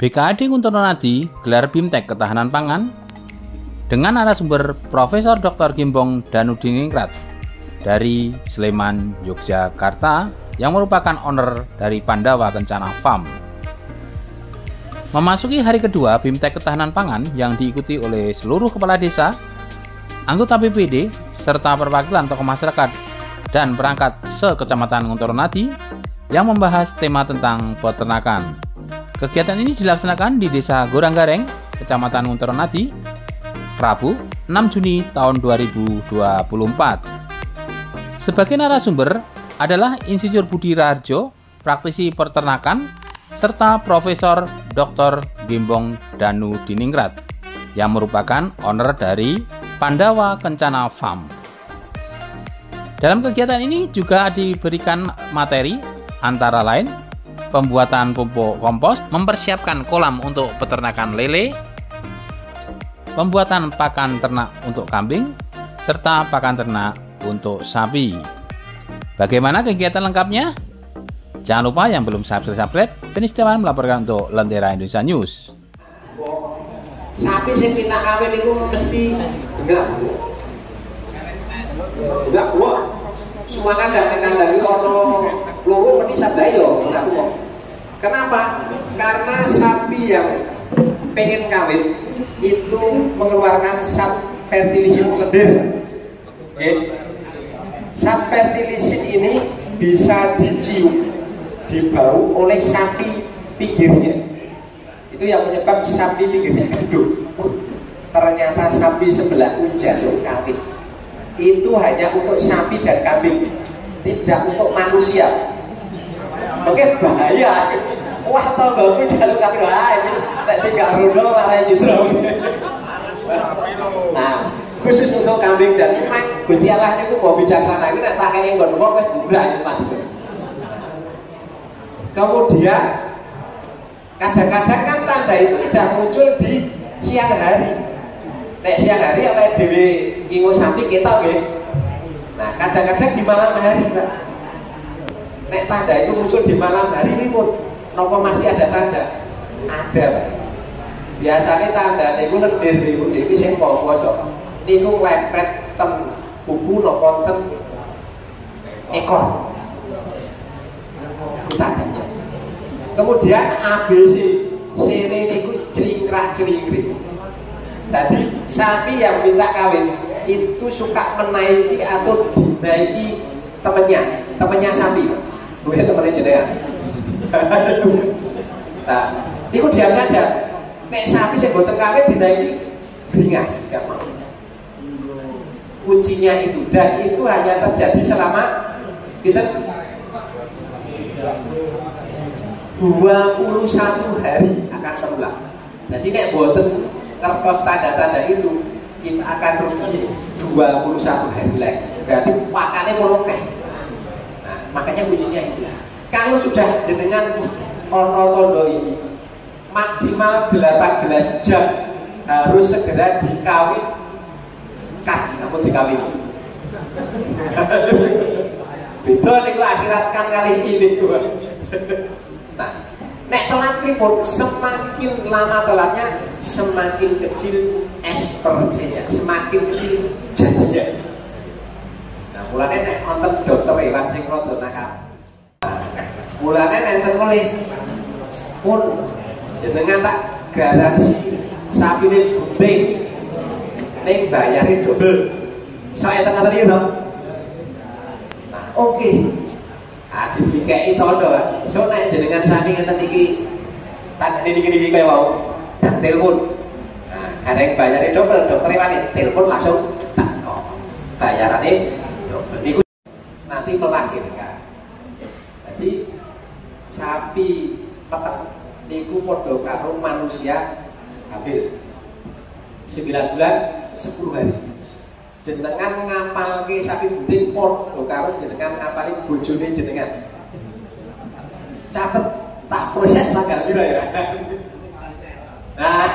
BKAD Nguntono Nadi gelar BIMTEK Ketahanan Pangan dengan narasumber Profesor Dr. Gimbong Danudiningrat dari Sleman, Yogyakarta yang merupakan owner dari Pandawa Kencana Farm. Memasuki hari kedua BIMTEK Ketahanan Pangan yang diikuti oleh seluruh kepala desa, anggota BPD, serta perwakilan tokoh masyarakat dan perangkat se-Kecamatan Nguntono Nadi yang membahas tema tentang peternakan. Kegiatan ini dilaksanakan di Desa Goranggareng, Kecamatan Nguntono Nadi, Rabu 6 Juni tahun 2024. Sebagai narasumber adalah Insinyur Budi Raharjo, praktisi peternakan, serta Profesor Dr. Gimbong Danudiningrat yang merupakan owner dari Pandawa Kencana Farm. Dalam kegiatan ini juga diberikan materi antara lain pembuatan pupuk kompos, mempersiapkan kolam untuk peternakan lele, pembuatan pakan ternak untuk kambing, serta pakan ternak untuk sapi. Bagaimana kegiatan lengkapnya? Jangan lupa yang belum subscribe, Penny Setiawan melaporkan untuk Lentera Indonesia News. Sapi sing minta kawin itu mesti enggak buah. Semua kandang-kandang ono loro meni sadaya yo enggak buah. Kenapa? Karena sapi yang pengen kawin itu mengeluarkan zat fertilisin lendir. Zat fertilisin ini bisa dicium, dibau oleh sapi pinggirnya. Itu yang menyebabkan sapi pinggirnya gendut. Ternyata sapi sebelah jalur kawin itu hanya untuk sapi dan kambing, tidak untuk manusia. Oke, bahaya. Wah, tonggoku jalur kawin. Wah, ini tinggal rudo marah justru. Nah, khusus untuk kambing dan ternak, Gusti Allah itu mau bijaksana. Ini nek pakai nggon wong wis bubrah itu Mas. Kemudian kadang-kadang kan tanda itu tidak muncul di siang hari. Nek siang hari apa dhewe ngingu sapi ketok nggih. Nah, kadang-kadang di malam hari, Pak. Nek tanda itu muncul di malam hari ini pun napa masih ada tanda? Ada, Pak. Biasanya tanda niku lendir niku iki sing poso. Niku lepret ten buku napa ten ekor. Itu tandanya. Kemudian ABC sini niku celingkrak-celingkrik. Tadi sapi yang minta kawin itu suka menaiki atau dinaiki temennya sapi. Bukan temennya jenengan. Nah, itu diam saja. Nek sapi yang boten kawin dinaiki beringas, gak mau. Kuncinya itu, dan itu hanya terjadi selama kita 21 hari akan terulang. Jadi nek boten kertas tanda-tanda itu kita akan rugi 21 hari lagi. Berarti pakannya molokeh. Nah, makanya kuncinya itu. Kalau sudah jenengan tondo ini maksimal 18 jam harus segera dikawinkan, namun dikawin. Betul niku akhirat kan kali ini. Nah, nek telat pripun, semakin lama telatnya semakin kecil SPC-nya, semakin kecil jadinya. Nah, mulane nek wonten dokter hewan sing rada nakal. Mulane nenten mulih pun jenengan tak garansi sapine bunting ning bayare double. Saya tengah tadi dong. Nah, oke. Ah, dikei tondo. So nek jenengan sami ngeten iki tandane niki kaya wau. Tak telepon. Nah, gareng bayare double, dokter wani telepon langsung tak kok. Bayarane double niku nanti melahirkan. Jadi sapi peternak niku padha karo manusia hamil 9 bulan 10 hari. Jenengan ngapalke sapi bunting padha karo jenengan ngapalin bojone jenengan. Catet tak proses tanggal piro ya. Nah,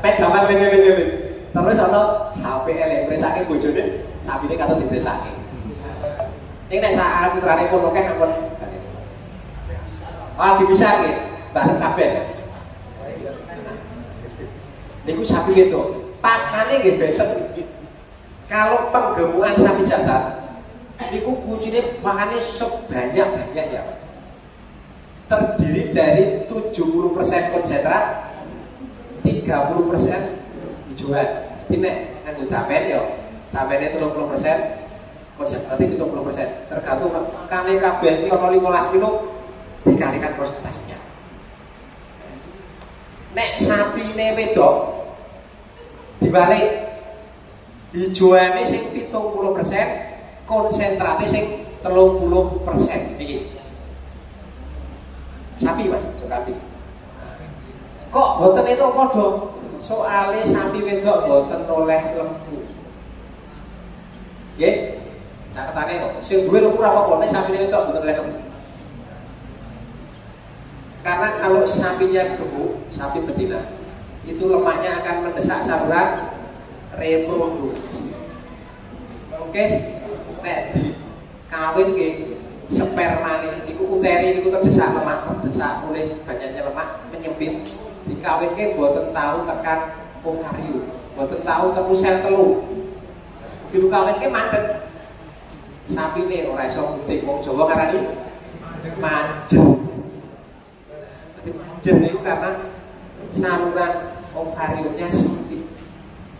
pegaman ben. Terus ana HPL presake bojone, sapine katut dipresake. Ning nek sak putrane pun akeh ampun. Ah dipisahke bareng kabeh. Niku sapi wedok. Pakane nggih benten. Kalau penggemukan sapi jantan niku kucine pakane sebanyak-banyaknya. Terdiri dari 70% konsentrat, 30% hijauan. Jadi nek nganggo damen ya, damene 30%, konsentratnya 70%. Tergantung pakane kabeh iki ana 15 kilo dikalikan persentasenya. Nek sapine wedok dibalik hijauane sing 70%, konsentrate sing 30% niki. Sapi Mas, kambing. Kok boten itu padha? Soale sapi wedok boten oleh lembu. Nggih. Catetane kok, sing duwe lembu ora apa-apa, nek sapi wedok boten oleh lembu. Karena kalau sapinya gemuk, sapi betina, itu lemaknya akan mendesak saluran reproduksi. Oke, nek di kawin ke sperma niku uteri niku terdesak lemak, terdesak oleh banyaknya lemak menyempit. Dikawin ke boten tahu tekan ovarium, boten tahu temu sel telur. Begitu kawin ke mandek. Sapine ora iso mudik, wong Jawa ngarani manjen. Manjen niku karena saluran ovariumnya sempit.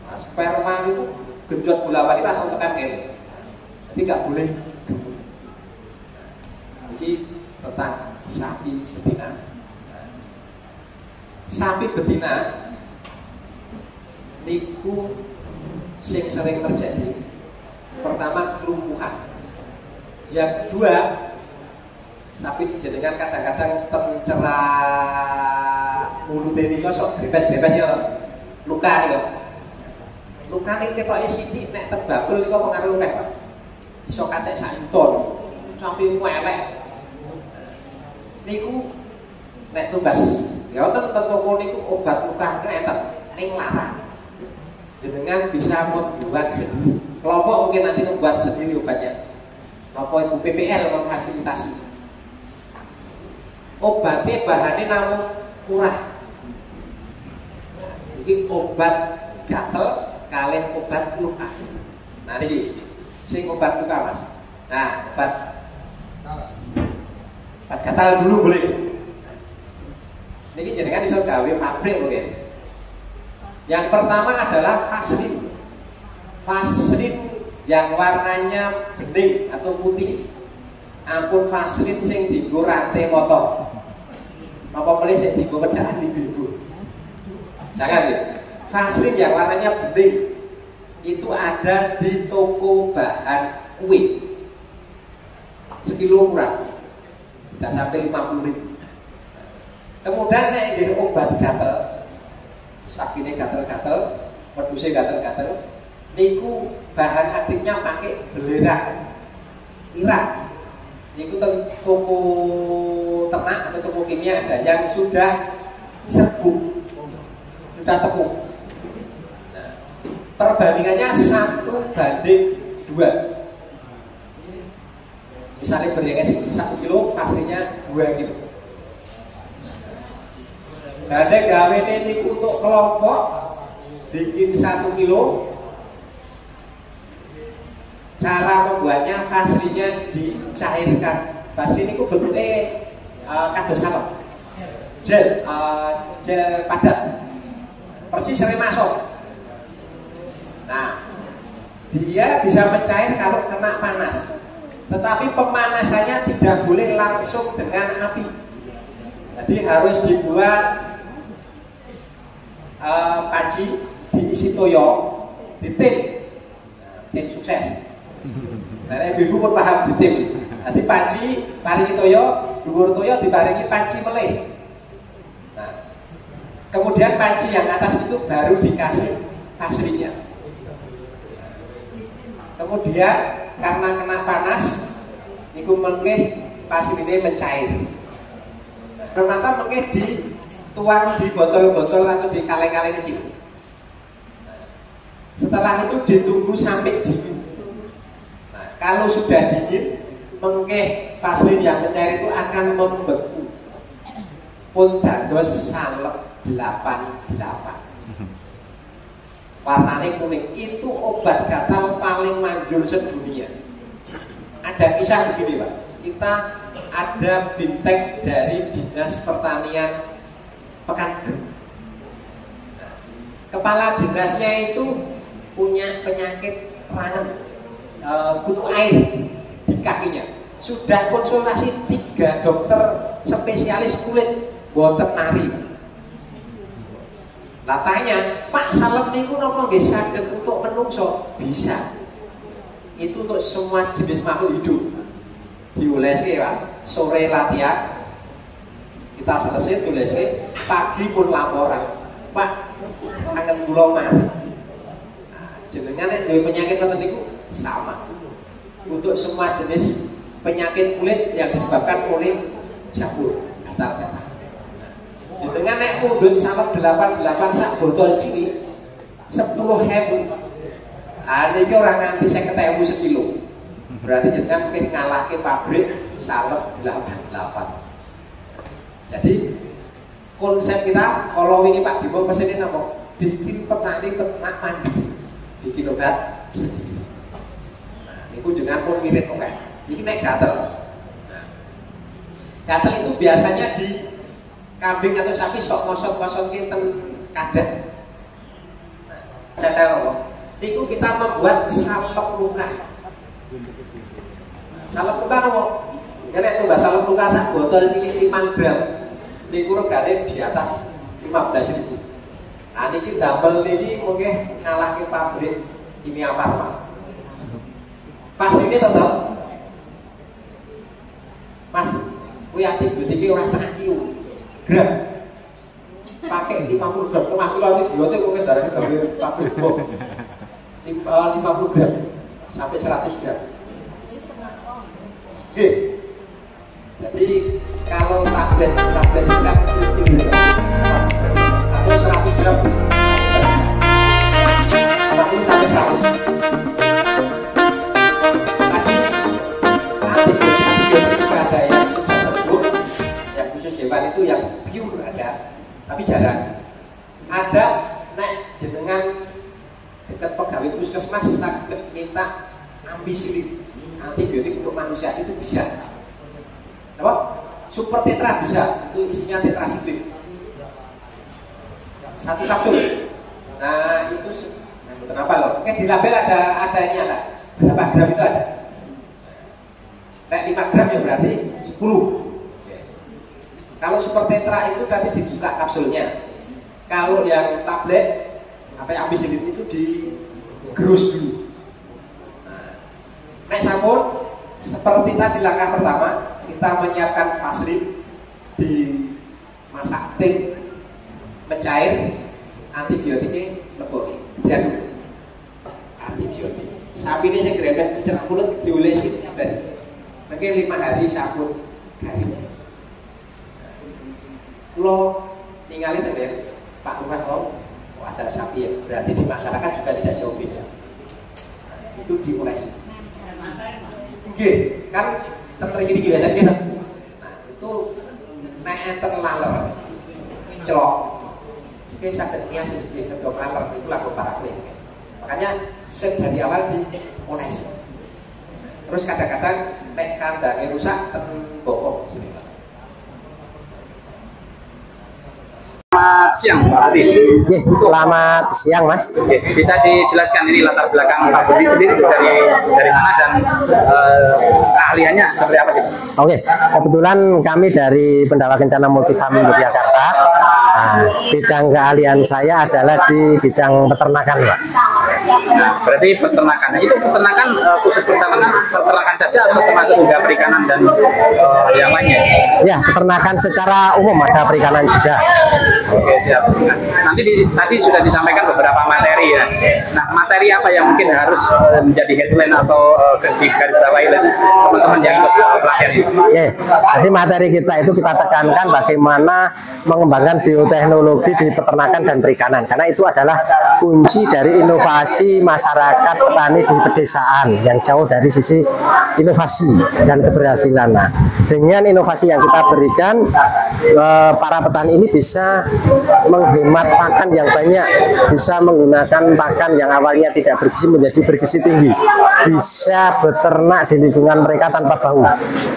Nah, sperma itu genjot bola balik atau tekan kene. Jadi nggak boleh gemuk. Jadi tentang sapi betina. Sapi betina niku sing sering terjadi. Pertama kelumpuhan. Yang kedua, sapi jenengan kadang-kadang tercera mulute niku sok bebas-bebas ya. Luka niku. Luka niku ketoke sithik nek tebakul niku pengaruh akeh, Pak. Iso kacek sak ton. Sampai elek. Niku nek tumbas ya wonten toko niku obat luka ngeten ning larang. Jenengan bisa membuat sendiri. Kelompok mungkin nanti membuat sendiri obatnya. Napa Ibu PPL memfasilitasi. Obatnya bahannya namun murah. Ini obat gatel kalian obat luka. Nah ini sing obat luka Mas. Nah obat gatal dulu boleh. Ini jenengan iso gawe pabrik mungkin. Yang pertama adalah vaselin. Vaselin yang warnanya bening atau putih. Ampun vaselin sing dienggo rantai motor. Napa meneh sing dienggo wedaan ibu-ibu. Jangan ya. Vaselin yang warnanya bening itu ada di toko bahan kue. Sekilo murah. Tidak sampai 50.000. Kemudian nek nggih obat gatel, sapine gatel-gatel, wedhuse gatel-gatel, niku bahan aktifnya pakai belerang. Irak. Niku toko ternak atau toko kimia ada yang sudah serbuk, sudah tepung. Nah, perbandingannya 1:2. Misalnya berinya 1 kilo, aslinya 2 kilo. Ada gawe niku untuk kelompok bikin 1 kilo. Cara membuatnya vaselinnya dicairkan. Vaselin itu bentuknya kados apa? Gel padat. Persis sering masuk. Nah, dia bisa mencair kalau kena panas. Tetapi pemanasannya tidak boleh langsung dengan api. Jadi harus dibuat panci, diisi toyo, ditim, tim sukses. Nah, ibu pun paham ditim. Nanti panci, paringi toyo, dhuwur toyo diparingi panci meleh. Nah, kemudian panci yang atas itu baru dikasih vaselinnya. Kemudian karena kena panas, niku mengke vaselinnya mencair. Ternyata mungkin dituang di botol-botol atau di kaleng-kaleng kecil. Setelah itu ditunggu sampai dingin. Nah, kalau sudah dingin, mungkin vaselin yang mencair itu akan membeku. Pun dados salep 88. warnanya kuning. Itu obat gatal paling manjur sedunia. Ada kisah begini Pak, kita ada bintang dari Dinas Pertanian Pekanbaru. Kepala dinasnya itu punya penyakit rangan, kutu air di kakinya. Sudah konsultasi 3 dokter spesialis kulit, boten mari. Lah tanya, Pak salep niku napa nggih saged untuk menungso? Bisa. Itu untuk semua jenis makhluk hidup. Diolesi Pak, sore latihan. Kita selesai tulesi, pagi pun laporan. Pak, kangen kula mari. Jenengan nek duwe penyakit ngoten niku sama. Untuk semua jenis penyakit kulit yang disebabkan oleh jamur gatal-gatal. Jenengan nek mundhut salep 88 sak botol cilik 10.000. Niki ora nganti 50.000 sekilo. Berarti jenengan mungkin ngalahke pabrik salep 88. Jadi konsep kita kalau wingi Pak Dipo pesene napa? Bikin petani peternak mandiri. Bikin obat sendiri. Nah, niku jenengan pun mirip kok. Iki nek gatel. Nah, gatel itu biasanya di kambing atau sapi sok kosong-kosong ten kadang. Nah, cetel apa? Niku kita membuat salep luka. Salep luka apa? Ya nek tuh salep luka sak botol iki 5 gram. Niku regane di atas 15.000. Nah niki double niki mungkin ngalahke pabrik kimia farma. Pas ini tetap Mas, kuwi antibiotik ora setengah kilo. Gram. Pakai 50 gram, setengah kilo antibiotik mungkin darahnya gawe pabrik bom. 50 gram sampai 100 gram. Oke. Jadi kalau tablet itu kan kecil atau 100 gram 50 sampai 100. Tadi antibiotik juga ada yang sudah sembuh, yang khusus hewan itu yang pure ada, tapi jarang. Ada nek jenengan dekat pegawai puskesmas sakit minta ampicillin antibiotik untuk manusia itu bisa. Apa? Super tetra bisa, itu isinya tetrasiklik 1 kapsul. Nah itu kenapa loh? Di label ada ini ada berapa gram itu ada. Nek 5 gram ya berarti 10. Kalau super tetra itu nanti dibuka kapsulnya. Kalau yang tablet apa yang ampicillin itu digerus dulu. Nek sampun seperti tadi langkah pertama, kita menyiapkan vaselin, dimasak ting, mencair, antibiotiknya lebok, diaduk antibiotik. Sapi ini saya gerebek cerah mulut diolesin dan mungkin 5 hari sabun garing. Lo ninggalin ya Pak Lurah, oh ada sapi ya, berarti di masyarakat juga tidak jauh beda. Nah, itu diolesin. Oke, kan terjadi biasanya gitu. Nah, itu nek enten laler, celok. Sing saged niasi sistem dok laler itu lagu paraplik. Makanya dari awal dioles. Terus kadang-kadang nek kandangnya rusak ten bokok sini. Selamat siang Pak Adi. Selamat siang Mas. Oke, bisa dijelaskan ini latar belakang Pak Budi sendiri dari mana dan keahliannya seperti apa sih? Oke, kebetulan kami dari Pendawa Kencana Multifarm Yogyakarta. Nah, bidang keahlian saya adalah di bidang peternakan, Pak. Berarti peternakan. Itu peternakan khusus peternakan saja atau termasuk juga perikanan dan yang lainnya? Ya, peternakan secara umum, ada perikanan juga. Oke, siap. Nah, tadi sudah disampaikan beberapa materi ya. Nah, materi apa yang mungkin harus menjadi headline atau di garis bawahi teman-teman yang ikut pelatihan ini? Oke, jadi materi kita itu kita tekankan bagaimana mengembangkan bioteknologi di peternakan dan perikanan, karena itu adalah kunci dari inovasi masyarakat petani di pedesaan yang jauh dari sisi inovasi dan keberhasilan. Nah, dengan inovasi yang kita berikan, para petani ini bisa menghemat pakan yang banyak, bisa menggunakan pakan yang awalnya tidak bergizi menjadi bergizi tinggi, bisa beternak di lingkungan mereka tanpa bau,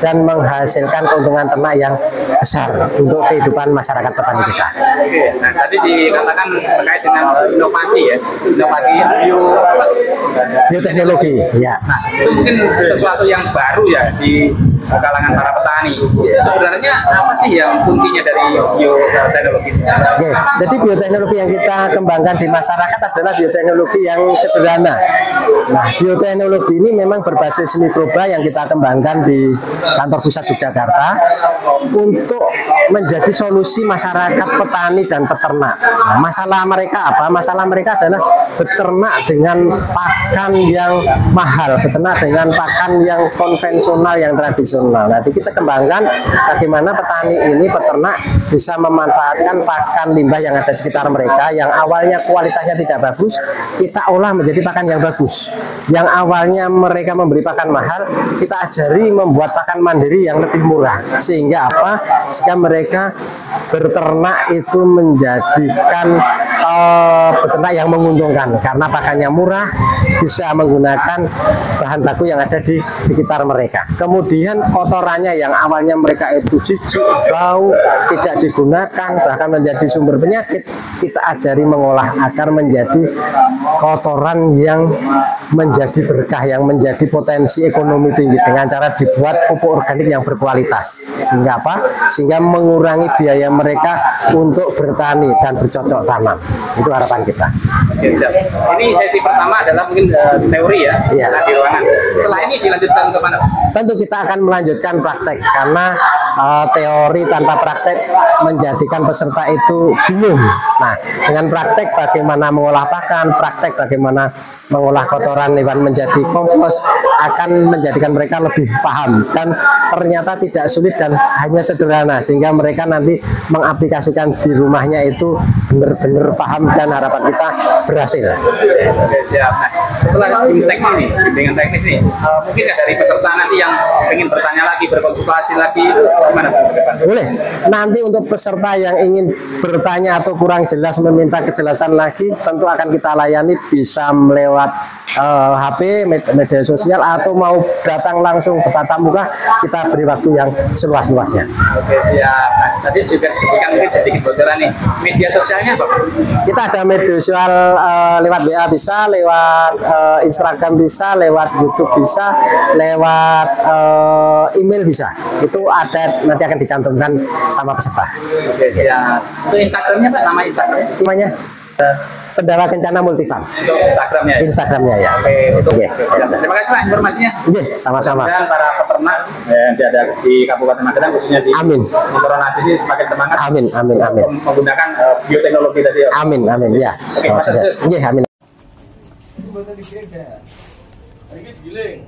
dan menghasilkan keuntungan ternak yang besar untuk kehidupan masyarakat petani kita. Oke, nah tadi dikatakan terkait dengan inovasi ya, inovasi bioteknologi, ya. Nah, itu mungkin sesuatu yang baru ya di kalangan para petani. Sebenarnya apa sih yang kuncinya dari bioteknologi? Oke, jadi bioteknologi yang kita kembangkan di masyarakat adalah bioteknologi yang sederhana. Nah, bioteknologi ini memang berbasis mikroba yang kita kembangkan di kantor pusat Yogyakarta untuk menjadi solusi masyarakat petani dan peternak. Nah, masalah mereka apa? Masalah mereka adalah beternak dengan pakan yang mahal, beternak dengan pakan yang konvensional, yang tradisional. Nanti kita kembangkan bagaimana petani ini, peternak bisa memanfaatkan pakan limbah yang ada di sekitar mereka, yang awalnya kualitasnya tidak bagus, kita olah menjadi pakan yang bagus. Yang awalnya mereka membeli pakan mahal, kita ajari membuat pakan mandiri yang lebih murah. Sehingga apa? Sehingga mereka berternak itu menjadikan peternak yang menguntungkan, karena pakannya murah, bisa menggunakan bahan baku yang ada di sekitar mereka. Kemudian kotorannya yang awalnya mereka itu jijik, bau, tidak digunakan, bahkan menjadi sumber penyakit, kita ajari mengolah agar menjadi kotoran yang menjadi berkah, yang menjadi potensi ekonomi tinggi dengan cara dibuat pupuk organik yang berkualitas. Sehingga apa? Sehingga mengurangi biaya mereka untuk bertani dan bercocok tanam. Itu harapan kita. Oke, siap. Ini sesi pertama adalah mungkin teori ya, Iya. di ruangan. Setelah ini dilanjutkan ke mana? Tentu kita akan melanjutkan praktek, karena teori tanpa praktek menjadikan peserta itu bingung. Nah, dengan praktek bagaimana mengolah pakan, praktek bagaimana mengolah kotoran hewan menjadi kompos, akan menjadikan mereka lebih paham, dan ternyata tidak sulit dan hanya sederhana, sehingga mereka nanti mengaplikasikan di rumahnya itu benar-benar paham, dan harapan kita berhasil. Oke, siap. Nah, setelah teknis nih, dengan teknis nih, mungkin dari peserta nanti yang ingin bertanya lagi, berkonsultasi lagi, gimana ke depan? Boleh. Nanti untuk peserta yang ingin bertanya atau kurang jelas meminta kejelasan lagi, tentu akan kita layani, bisa lewat HP, media sosial, atau mau datang langsung bertatap muka, kita beri waktu yang seluas-luasnya. Oke, siap. Nah, tadi juga disebutkan mungkin sedikit bocoran nih, media sosialnya apa? Kita ada media sosial lewat WA bisa, lewat Instagram bisa, lewat YouTube bisa, lewat email bisa. Itu ada, nanti akan dicantumkan sama peserta. Oke, siap. Untuk Instagramnya Pak, nama Instagramnya? Namanya Pendawa Kencana Multifarm. Untuk Instagramnya ya? Instagramnya ya. Oke, untuk Oke. terima kasih Pak informasinya. Oke, sama-sama. Dan para peternak yang ada di Kabupaten Magelang, khususnya di Amin. Corona ini semakin semangat. Amin, amin, amin. Menggunakan bioteknologi tadi ya. Amin, amin, ya. Sama saja. Iya, amin. Iki digiling.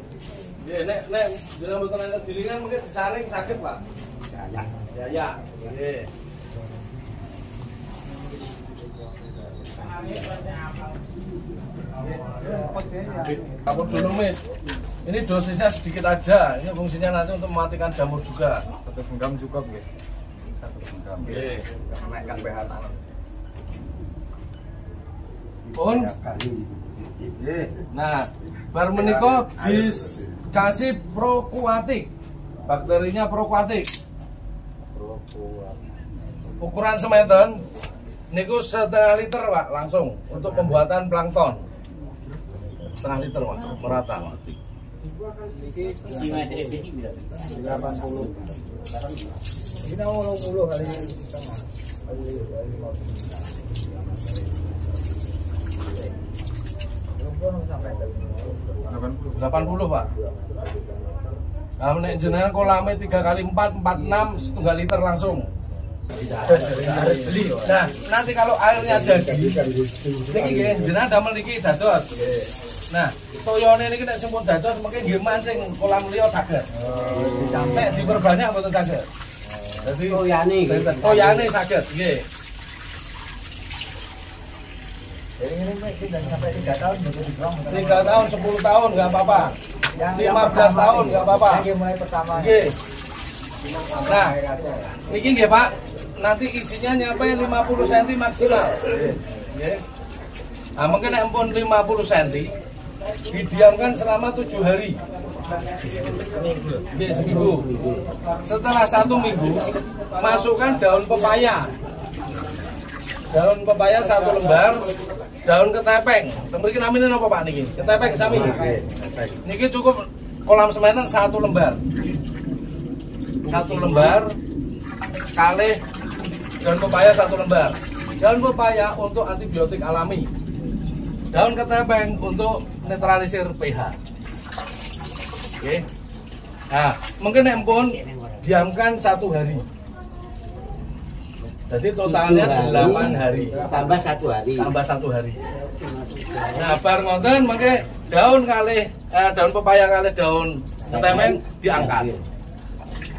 Nggih, nek jenengan mboten enten gilingan mungkin disaring sakit, Pak. Ya. Nggih. Kamu dulu, Mit. Ini dosisnya sedikit aja. Ini fungsinya nanti untuk mematikan jamur juga. 1 genggam cukup nggih. 1 genggam. Nggih. Menaikkan pH tanah. Pun. Nah, bar menika dikasih prokuatik. Bakterinya prokuatik. Ukuran semeten niku 1/2 liter, Pak, langsung untuk pembuatan plankton. 1/2 liter, Pak, merata. Kita mau 20 kali setengah. 80, Pak. Nah, nek jenengan kolame 3 kali 4, 46, 1/2 liter langsung. Nah, nanti kalau airnya jadi, niki nggih, jenengan damel niki dados. Nah, toyone niki nek sampun dados mungkin nggih mancing kolam liya saged. Nek diperbanyak mboten saged. Jadi toyane saged nggih. Ini sudah sampai 3 tahun, 3 tahun, 10 tahun nggak apa-apa. 15 tahun nggak apa-apa. Yang mulai pertama. Nggih. Nah, niki nggih Pak, nanti isinya nyampe 50 cm maksimal. Nggih. Nah, mungkin nek ampun 50 cm didiamkan selama 7 hari. Nggih, seminggu. Setelah 1 minggu, masukkan daun pepaya. Daun pepaya 1 lembar, daun ketepeng. Mriki namine napa Pak niki? Ketepeng sami. Niki cukup kolam semen 1 lembar. 1 lembar kalih daun pepaya 1 lembar. Daun pepaya untuk antibiotik alami. Daun ketepeng untuk netralisir pH. Oke. Nah, mungkin empun diamkan 1 hari. Jadi totalnya 8 hari. Tambah 1 hari. Tambah 1 hari. Nah, bar ngoten mengke daun kalih daun pepaya kalih daun ketepeng diangkat.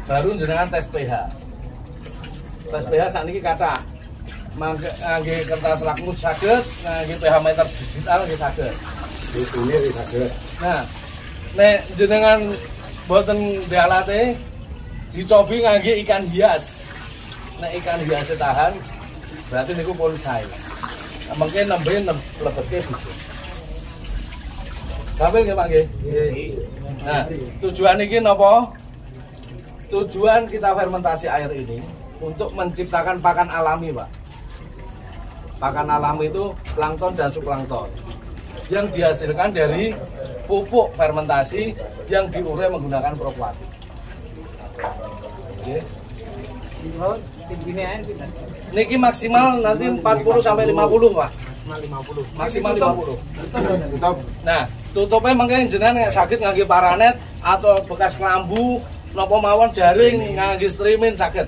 Baru jenengan tes pH. Tes pH sakniki kathah. Ngangge kertas lakmus saged, ngangge pH meter digital nggih saged. Nah, nek jenengan boten dialate dicobi ngangge ikan hias. Nek ikan hiasnya tahan, berarti niku polisai. Mungkin nembe lebetke bisa. Sambil nggih Pak nggih. Nah, tujuan iki napa? Tujuan kita fermentasi air ini untuk menciptakan pakan alami, Pak. Pakan alami itu plankton dan subplankton yang dihasilkan dari pupuk fermentasi yang diurai menggunakan propoatik. Oke. Niki maksimal nanti 40 sampai 50, Pak. Maksimal 50. Nah, tutupnya mungkin jenengan sakit ngangge paranet atau bekas kelambu, napa mawon jaring ngangge streaming sakit.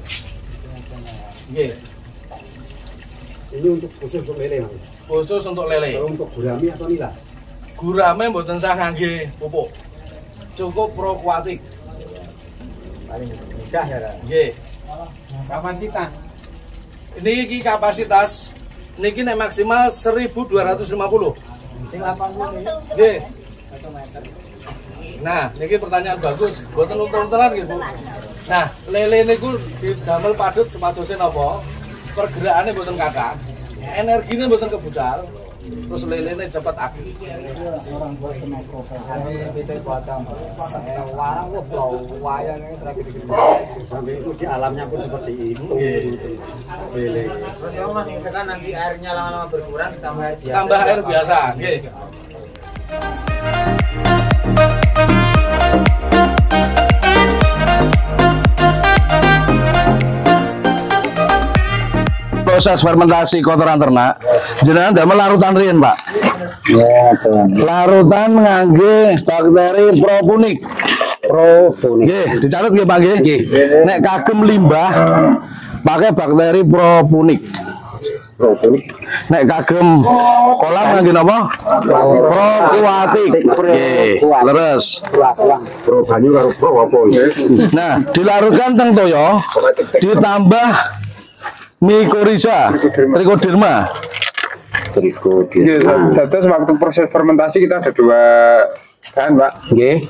Nggih. Ini untuk khusus untuk lele, Mas. Khusus untuk lele. Kalau untuk gurame atau nila? Gurame mboten sah ngangge pupuk. Cukup propoatik. Paling mudah ya. Nggih. Kapasitas. Niki kapasitas niki nek maksimal 1250. Sing 80 ini. Nggih. Nah, niki pertanyaan bagus. Mboten untel-untelan nggih, Bu. Nah, lele niku didamel padut sepadose napa? Pergerakannya mboten kakak. Energinya mboten kebucal. Terus lelene cepet aktif. Orang buat mikrofonnya kita buatan. Warang kok wayangnya serap gede-gede. Sampai itu di alamnya pun seperti itu. Lele. Terus yang misalkan nanti airnya lama-lama berkurang tambah air biasa. Tambah air biasa, nggih. Proses fermentasi kotoran ternak jenengan damel larutan riyen, Pak. Larutan ngangge bakteri proponik. Nggih, dicatat nggih, Pak nggih. Nek kagem limbah pakai bakteri proponik. Nek kagem kolam ngangge napa? Propoatik. Nggih, leres. Pro banyu karo pro apa? Nah, dilarutkan teng toya ditambah Mycorrhiza, Trichoderma. Terus waktu proses fermentasi kita ada 2 bahan, Pak. Nggih.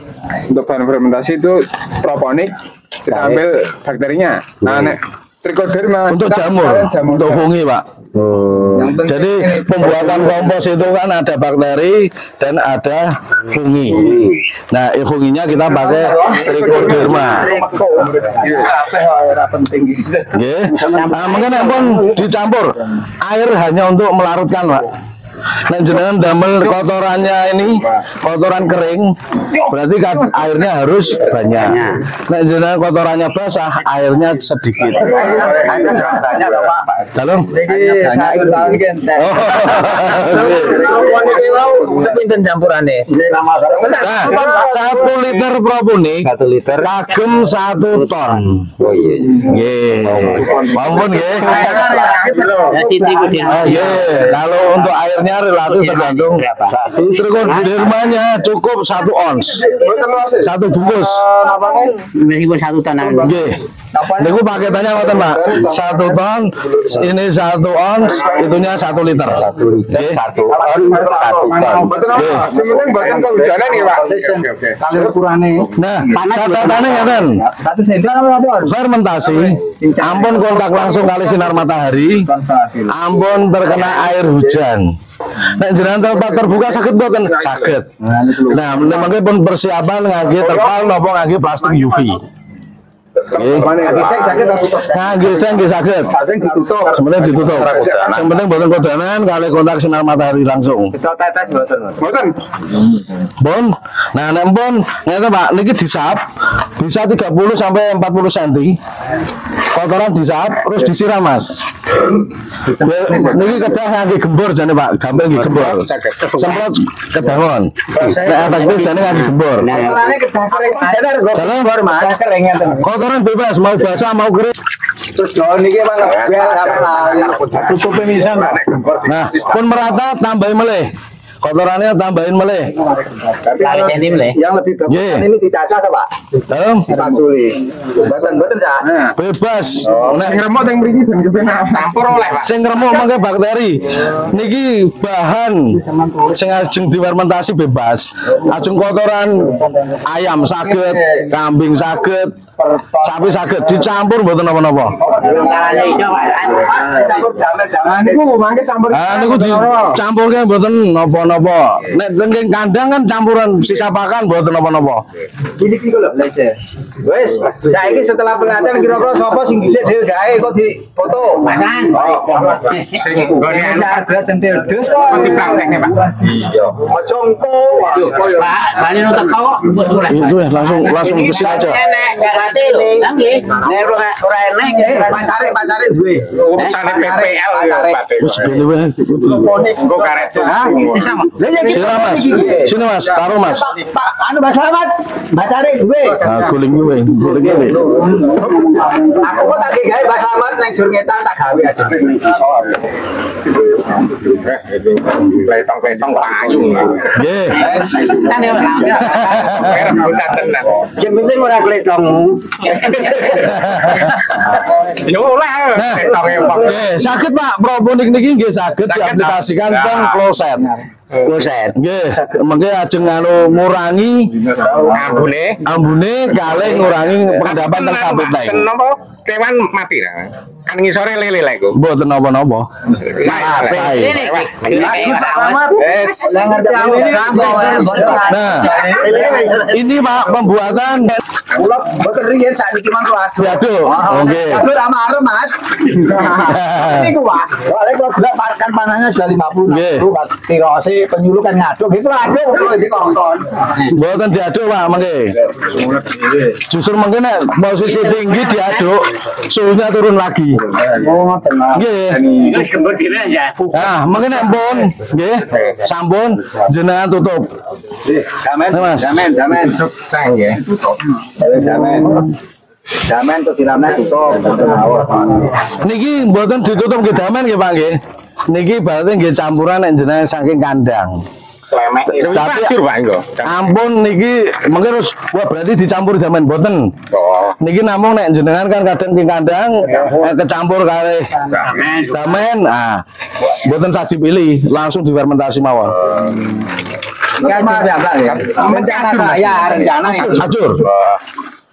Untuk bahan fermentasi itu proponik, kita ambil bakterinya. Nah, nek Trichoderma Untuk jamur, untuk fungi, Pak. Jadi pembuatan kompos itu kan ada bakteri dan ada fungi. Nah, funginya kita pakai Trichoderma. Nggih. Nah, mungkin pun dicampur air hanya untuk melarutkan, Pak. Nah, jenengan damel kotorannya ini kotoran kering, berarti kan airnya harus banyak. Nah, jenengan kotorannya basah, airnya sedikit. Airnya jangan banyak loh, Pak. Dalam? Sepinten campurannya. Nah, 1 liter proponik, 1 liter kagem 1 ton. Oh iya. Nggih. Mampun nggih. Oh, iya. Kalau untuk airnya harganya relatif tergantung. Trikodermanya cukup 1 ons. 1 bungkus. Meskipun 1 ton. Nggih. Niku paketannya ngoten, Pak. 1 ton, ini 1 ons, itunya 1 liter. Nggih. 1 ton. Nggih. Sementing boten kehujanan nggih, Pak. Kalau ukurane. Nah, catatannya ngeten. Fermentasi, ampun kontak langsung kali sinar matahari, ampun terkena air hujan. Nek jenengan tempat terbuka sakit boten? Sakit. Nah, mangke pun persiapan ngangge terpal napa ngangge plastik UV. Nggih, sakit. Sebenarnya ditutup. Yang penting boten kodanan kali kontak sinar matahari langsung. Boten. Bon. Nah, nek pun ngene Pak, niki disap bisa 30 sampai 40 cm. Kotoran disap terus disiram, Mas. Niki kedah ngangge gembor jane Pak, gampang nggih gembor. Semprot kedangon. Nek efektif jane ngangge gembor. Gembor Mas, kering ngeten. Kotoran bebas mau basah mau kering. Terus jauh niki Mang tutupe misal. Nah, pun merata tambahin meleh. Kotorannya tambahin meleh. Yang lebih bagus ini dicacah Pak. Dipasuli. Boten Cak. Bebas. Nek ngremuk teng mriki ben kepenak campur oleh, Pak. Sing ngremuk mangke bakteri. Niki bahan sing ajeng difermentasi bebas. Ajeng kotoran ayam saged, kambing saged, sapi saged dicampur mboten napa-napa. Niku dicampurke mboten napa-napa. Nek tengking kandang kan campuran sisa pakan mboten napa-napa. Ini iki lho. Wis, saiki setelah pelatihan kira-kira sapa sing dhisik dhewe gawe kok dipoto. Masan. Sing nggone harga centil dus kok dipraktekne, Pak. Iya. Aja engko. Pak, bali no teko Itu ya langsung ke sini aja. Berarti lho, nggih. Nek ora enek pacare duwe. Urusane PPL ya, Pak. Wis beli wae. Engko karet. Sira Mas. Sini Mas, taruh Mas. Pak, anu Mas Slamet, pacare duwe. Nah, guling wae. Aku kok tak gawe Mas Slamet nang jur ngetan tak gawe aja. Petong-petong payung. Nggih. kan ya. Sing penting ora kletongmu. Ya oleh petonge wong. Saged Pak, proponik niki nggih saged diaplikasikan teng kloset. Kloset. Nggih, mengke ajeng anu ngurangi ambune kalih ngurangi pengendapan teng sabit lain. Kenapa kewan mati ra? Kan ngisore lele lek kok. Mboten napa-napa. Nah, ini Pak pembuatan Kula mboten riyen sakniki mangko diaduk. Nggih. Aduk sama arem, Mas. Niku Pak. Soale kula gelap parkan panahnya sudah 50. Nggih. Pas tirose penyuluh kan ngaduk gitu aduk kok dikongkon. Mboten diaduk Pak mengke. Justru mengke nek posisi tinggi diaduk, suhunya turun lagi. Oh, ngoten. Nggih. Wis kembur dhewe aja. Nah, mengke nek pun nggih, sampun jenengan tutup. Jamen. Sukses nggih. Jamen terus siramnya tutup. Niki mboten ditutup nggih damen nggih Pak nggih. Niki berarti nggih campuran nek jenengan saking kandang. Tapi Pak engko. Ampun niki mengke terus wah berarti dicampur damen mboten. Niki namung nek jenengan kan kadang ing kandang kecampur kali damen. Ah. Mboten sak dipilih, langsung difermentasi mawon. Rencana saya, rencana Acur.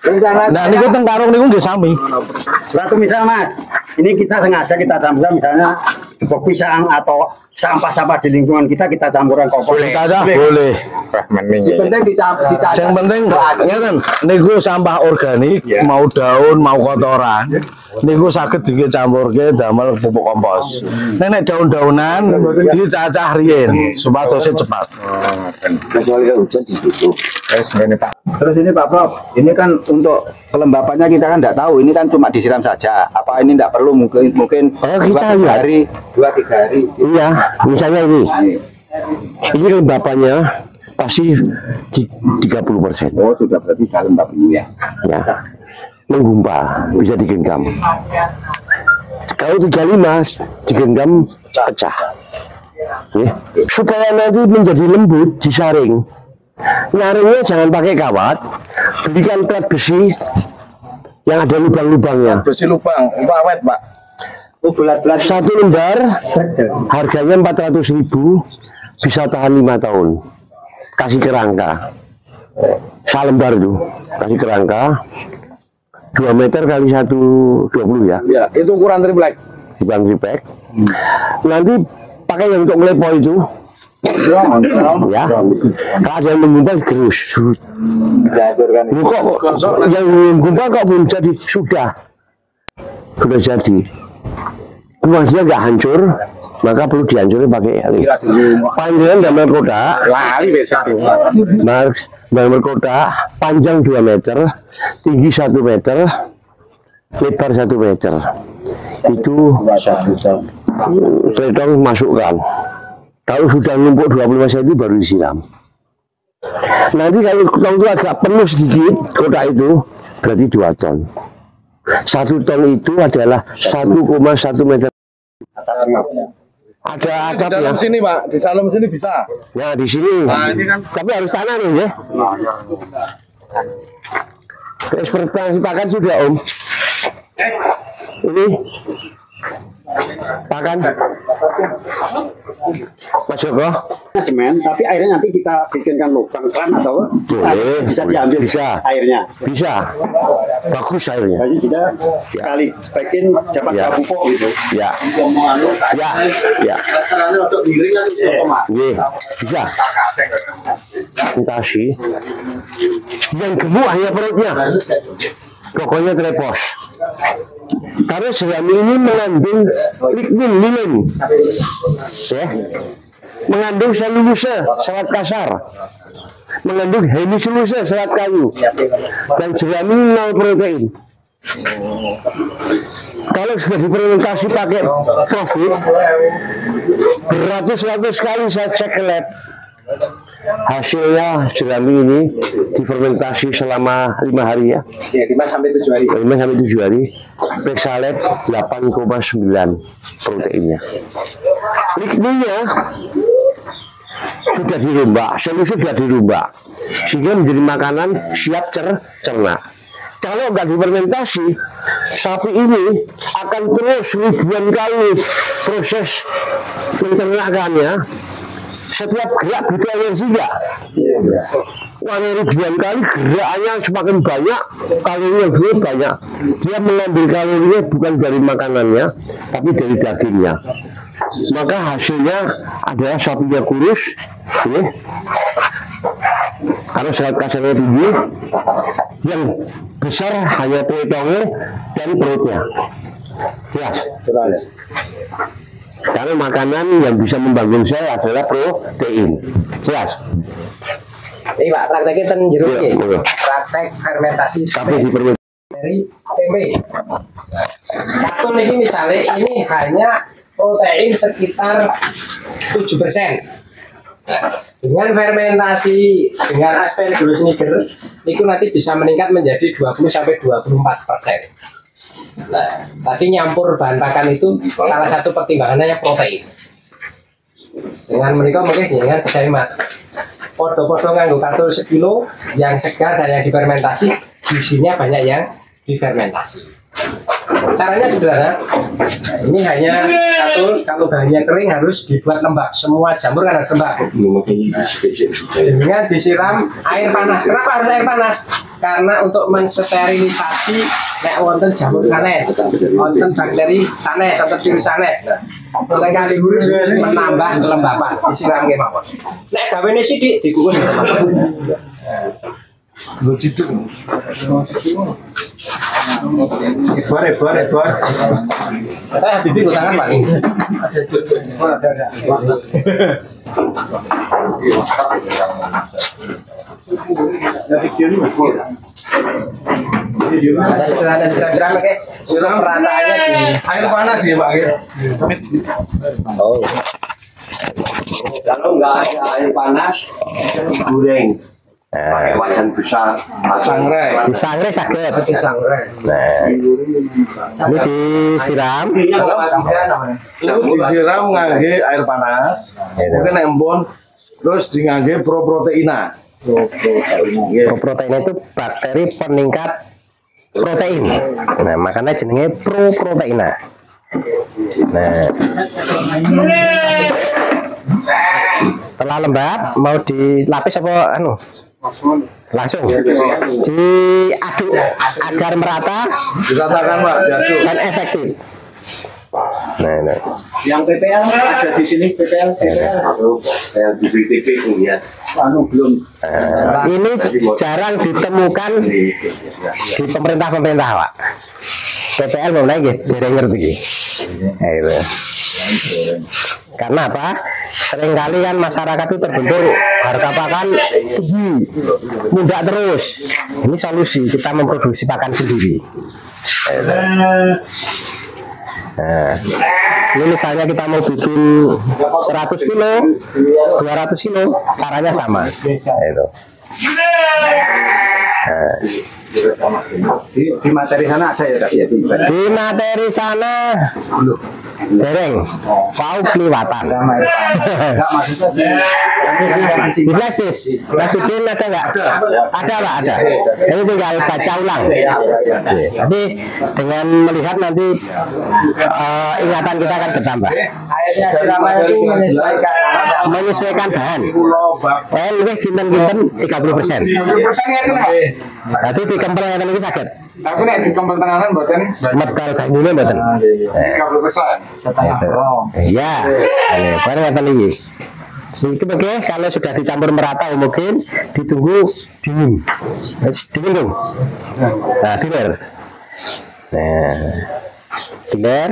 rencana. Nah niku teng karung niku nggih sami. Suatu misal Mas, ini kita sengaja kita campur misalnya bubuk pisang atau sampah-sampah di lingkungan kita campuran kompos. Boleh. Penting dicampur. Yang penting ngeten niku sampah organik, mau daun, mau kotoran. Niku saged dicampurke damel pupuk kompos. Nek daun-daunan dicacah riyen supados cepat. Kecuali hujan ditutup. Terus ini Pak Prof, ini kan untuk kelembapannya kita kan tidak tahu. Ini kan cuma disiram saja. Apa ini tidak perlu mungkin 2-3 hari. Iya, misalnya ini kelembapannya pasti 30%. Oh sudah berarti lembab ini ya. Ya, menggumpal bisa digenggam. Kalau 35 digenggam pecah. Supaya nanti menjadi lembut disaring. Nyaringnya jangan pakai kawat, belikan plat besi yang ada lubang-lubangnya. Besi lubang, itu awet Pak. Satu lembar harganya 400.000, bisa tahan 5 tahun. Kasih kerangka, salembar itu, kasih kerangka 2 meter kali 1,20 ya. Ya, itu ukuran triplek. Bukan triplek. Nanti pakai yang untuk melepoi itu. Ya, kalau ada yang menggumpal gerus. Kok yang menggumpal kok belum jadi? Sudah jadi. Rumah dia nggak hancur, maka perlu dihancurin pakai panjang gambar kotak. Gambar kotak panjang 2 meter, tinggi 1 meter, lebar 1 meter. Itu betong masukkan. Kalau sudah numpuk 25 cm baru disiram. Nanti kalau tong itu agak penuh sedikit kotak itu, berarti 2 ton. 1 ton itu adalah 1,1 meter. Ada atap di dalam sini Pak, di dalam sini bisa. Nah di sini. Nah, ini kan. Tapi harus tanah nih ya. Ekspektasi pakan sudah Om. Ini pakan Mas Joko. Semen, tapi airnya nanti kita bikinkan lubang keran atau bisa diambil airnya. Bisa. Bagus airnya. Jadi sudah sekali spekin dapat 2 pupuk gitu. Ya. Ya. Bisa. Fermentasi. Yang gemuk hanya perutnya. Pokoknya trepos. Karena jerami ini mengandung lignin, linen, ya, mengandung selulose, serat kasar, mengandung hemiseluse, serat kayu, dan jerami 0 protein. Kalau sudah difermentasi pakai profit, beratus-ratus kali saya cek ke lab. Hasilnya jerami ini difermentasi selama 5 hari ya. 5-7 hari. 5-7 hari. Periksa lab 8,9 proteinnya. Ligninnya sudah dirombak, seluruh sudah dirombak, sehingga menjadi makanan siap cerna. Kalau nggak difermentasi, sapi ini akan terus ribuan kali proses pencernakannya. Setiap gerak butuh energi nggak? Warna ribuan kali gerakannya semakin banyak, kalorinya juga banyak. Dia mengambil kalorinya bukan dari makanannya, tapi dari dagingnya. Maka hasilnya adalah sapinya kurus, ya. Karena serat kasarnya tinggi, yang besar hanya tulang dan perutnya. Jelas? Karena makanan yang bisa membangun sel adalah protein. Jelas? Ini Pak, prakteknya ten jeruk ya. Praktek fermentasi dari tempe. Karton ini misalnya ini hanya protein sekitar 7%. Dengan fermentasi dengan aspergillus niger itu nanti bisa meningkat menjadi 20-24%. Nah, tadi nyampur bahan pakan itu salah satu pertimbangannya protein. Dengan mereka mungkin dengan kehemat. Podo-podo nganggo katul 1 kilo yang segar dan yang difermentasi, isinya banyak yang difermentasi. Caranya sederhana. Nah, ini hanya katul, kalau bahannya kering harus dibuat lembab. Semua jamur kan harus lembab. Dengan disiram air panas. Kenapa harus air panas? Karena untuk mensterilisasi nek wonten jamur sanes, wonten bakteri sanes atau virus sanes. Nah, kali huruf menambah kelembapan, disiram ke mawon. Nek gawene sithik dikukus. Ebor. Bibi gue tangan Pak. Ada siram-siram kayak siram perataannya di Air panas ya Pak. Oh. Kalau nggak ada air panas, goreng. pakai wajan besar, Sangrai. Di sangrai sakit. Sangrai. Nah, ini disiram. Itu disiram ngangge air panas. Mungkin embon terus di ngangge proproteina. Protein itu bakteri peningkat protein. Nah, makanya jenenge proproteina. Nah, setelah lembab mau dilapis apa anu? Langsung diaduk agar merata, Dikatakan Pak, diaduk dan efektif. Nah. Yang PPL ada di sini PPL di BTP ya. belum. Ini jarang ditemukan di pemerintah Pak. PPL mau naik dereng ngerti. Nah, itu. Karena apa? Seringkali kan masyarakat itu terbentur harga pakan tinggi, mundak terus. Ini solusi, kita memproduksi pakan sendiri. Nah, ini misalnya kita mau bikin 100 kilo, 200 kilo, caranya sama. Itu. Nah. Di materi sana ada ya tadi ya? Di materi sana dereng, mau kelewatan. Enggak maksudnya Di flashdisk, masukin ada nggak? Ada Pak, ada. Ini tinggal baca ulang. Tapi dengan melihat nanti ingatan kita akan bertambah. airnya siraman itu Menyesuaikan bahan. Lebih kinten 30%. Berarti dikempel yang lagi sakit. Aku nek dikempel tenanan mboten. Medal banyune mboten. 30%. Setengah kilo. Iya. Bareng ngeten iki. Itu oke, kalau sudah dicampur merata mungkin ditunggu dingin. Dingin dong. Nah, diler. Nah, diler.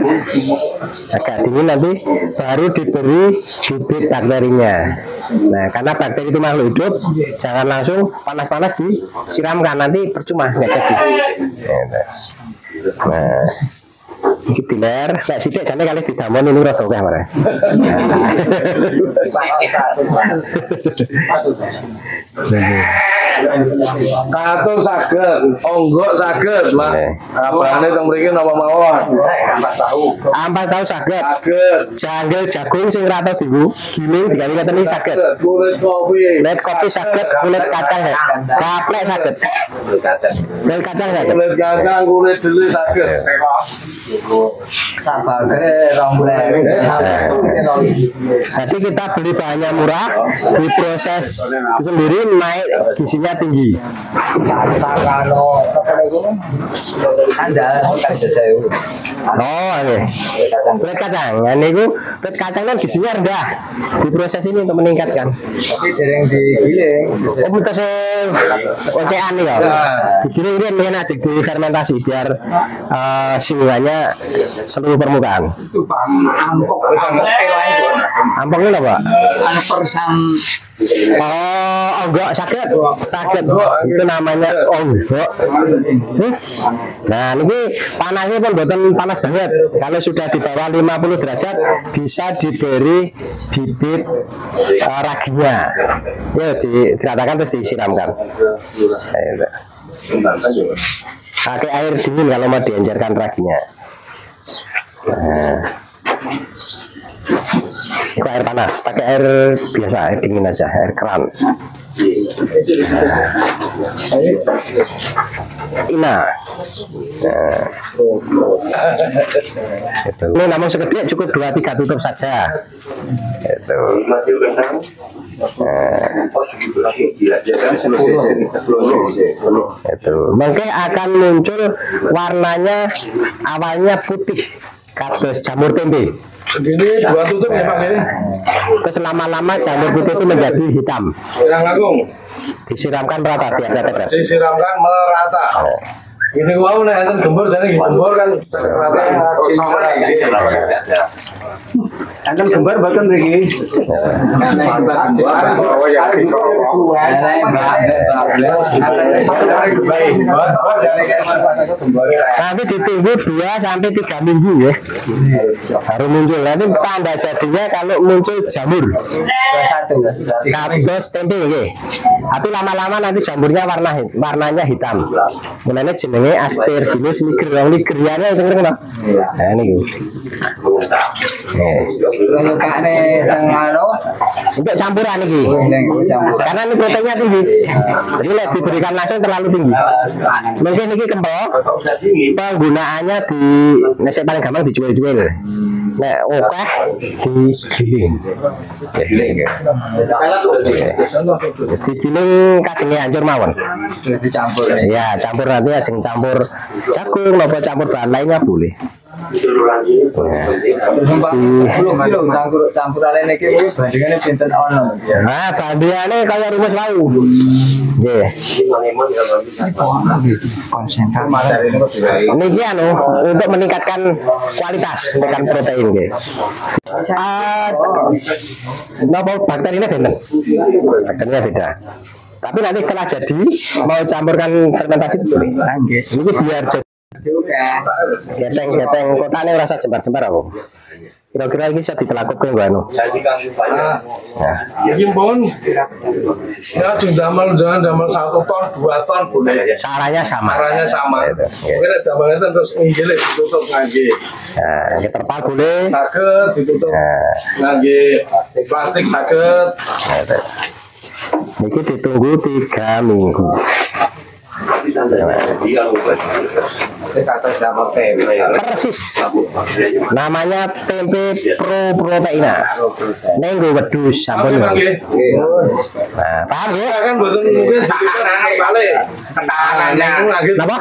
Agak dingin nanti baru diberi bibit bakterinya. Nah, karena bakteri itu makhluk hidup, jangan langsung panas-panas disiramkan, nanti percuma, nggak jadi. Nah, iki diler, nek sithik jane kali didamon ini rada akeh mareh. Katul saged, onggok saged, Mak. Apane teng mriki napa mawon? Ampas tahu saged. Saged. Janggel jagung sing ora tau dienggo, giling digawe ngeten iki saged. Kulit kopi. Kulit kopi saged, kulit kacang saged. Gaplek saged. Kulit kacang saged. Kulit kacang, kulit deli saged. Jadi kita beli bahannya murah, diproses sendiri, naik gizinya tinggi. Oh, ini kulit kacang. Nah, ini kulit kacang kan gizinya rendah, diproses ini untuk meningkatkan. tapi dereng digiling. Oh, putus ocean nih ya. Digiling ini enak di fermentasi biar singgungannya seluruh permukaan. Itu Pak ampok Ampok ini apa? anu perisan Oh, enggak sakit, itu namanya onggok. Nah, ini panasnya pun buatan panas banget. Kalau sudah di bawah 50 derajat, bisa diberi bibit raginya. Ya, diratakan terus disiramkan. Pakai air dingin kalau mau diencerkan raginya. Nah. Itu air panas, pakai air biasa, air dingin aja, air keran. Ina. Nah. Itu. Ini namun segede cukup 2-3 tutup saja. Itu. Itu. Mungkin akan muncul warnanya awalnya putih, kados jamur tempe. Segini 2 tutup ya Pak ini. Terus lama-lama jamur putih itu menjadi hitam. Pirang langkung. Disiramkan merata tiap tetes. Disiramkan merata. Ini mau nek enten gembur jane gembur kan rata Enten gambar bahkan mriki. Nanti ditunggu 2 sampai 3 minggu ya. Baru muncul. Nanti tanda jadinya kalau muncul jamur. Kados tempe ya. Tapi lama-lama nanti jamurnya warnanya hitam. Mulanya jenenge Aspergillus niger. Nigeriannya sing ngerti. Nah niku. Untuk campuran ini, karena ini proteinnya tinggi, jadi lek diberikan langsung terlalu tinggi. Mungkin ini kembang penggunaannya di nasi paling gampang dijual-jual. Nek oke digiling. Digiling kacangnya hancur mawon. Ya campur nanti ajeng campur jagung maupun campur bahan lainnya boleh. Campurannya niki bandingannya pinten ono. Nah, bandingannya kaya rumus wau. Nggih. Konsentrat. Niki anu untuk meningkatkan kualitas meningkatkan protein nggih. Napa bakterinya beda? Bakterinya beda. Tapi nanti setelah jadi mau campurkan fermentasi itu boleh. Ini biar geteng kotane rasa jembar-jembar apa? Kira-kira ini bisa ditelakukan gak anu? Ini pun ya damel 1 ton 2 ton boleh. Caranya sama. Mungkin damelnya terus nginggil ditutup ngangge. Nah, terpal boleh. Saged ditutup ngangge plastik saged. Niki ditunggu 3 minggu. Persis. Namanya tempe pro proteina. Nenggo wedhus sampun. Nah, paham ya? Kan mboten mungkin balik. Ketahanannya. Napa?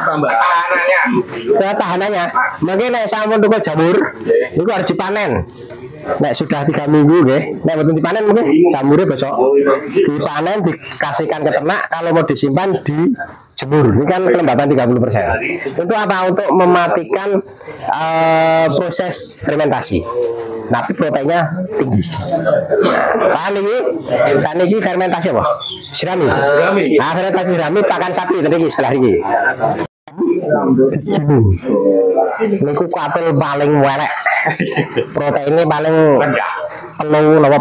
Ketahanannya. Mungkin nek sampun tuku jamur, niku harus dipanen. Nek sudah 3 minggu nggih, nek mboten dipanen mungkin jamurnya besok dipanen dikasihkan ke ternak, kalau mau disimpan di jemur. Ini kan kelembaban 30%. Untuk apa? Untuk mematikan proses fermentasi. Tapi proteinnya tinggi. Saat ini fermentasi apa? Sirami. Nah, fermentasi sirami pakan sapi tadi sebelah ini. Niku kuatil paling welek. Proteinnya paling penuh 4%.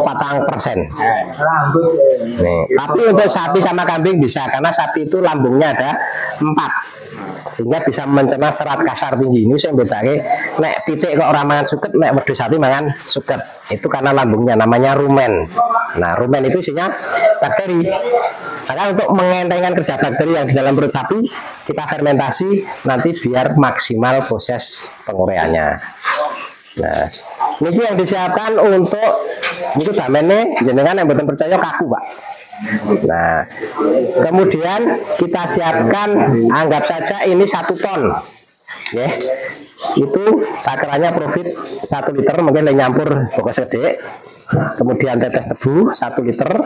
Nih, tapi untuk sapi sama kambing bisa, karena sapi itu lambungnya ada 4, sehingga bisa mencerna serat kasar tinggi. Ini saya bedake nek pitik kok orang mangan suket, nek wedhus sapi mangan suket. Itu karena lambungnya namanya rumen. Nah, rumen itu isinya bakteri. Maka untuk mengentengkan kerja bakteri yang di dalam perut sapi, kita fermentasi nanti biar maksimal proses penguraiannya. Nah, ini yang disiapkan untuk itu damene jenengan yang betul percaya kaku, Pak. Nah, kemudian kita siapkan, anggap saja ini 1 ton, ya. Itu takarannya profit 1 liter, mungkin nyampur pokok sedek, kemudian tetes tebu 1 liter,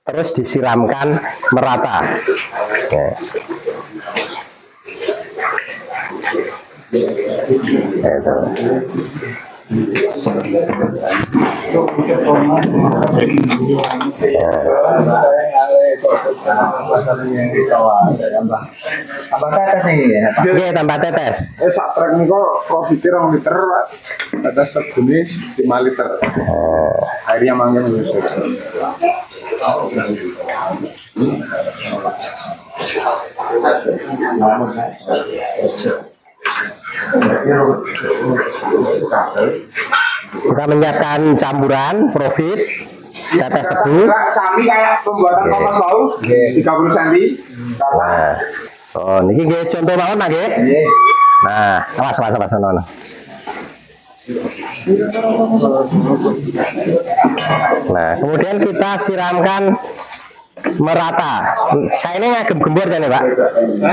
terus disiramkan merata. Ya. Itu. Tambah tetes nih ya. Iya, tambah tetes. Sak trek niku profitnya 2 liter, tetes tegune 5 liter. Airnya mangga nih. Kita menyiapkan campuran profit tetes tebu. Sami kayak pembuatan kompas bau 30 cm. Nah, oh niki nggih contoh mawon nggih. Nah, awas ono. Nah, kemudian kita siramkan merata. Saya ini ngagem gembur kan ya Pak,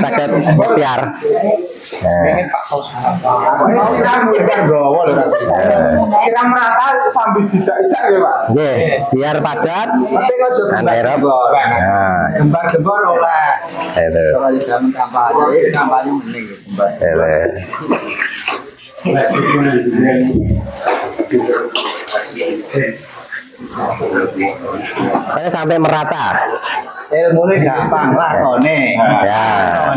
sakit biar. Siram merata sambil tidak ya Pak. Biar padat. Anaerob. Gembar-gembar oleh. Itu. Kalau zaman kampanye mending gembar. Pokoknya sampai merata. Ilmunya gampang lah kone. Ya.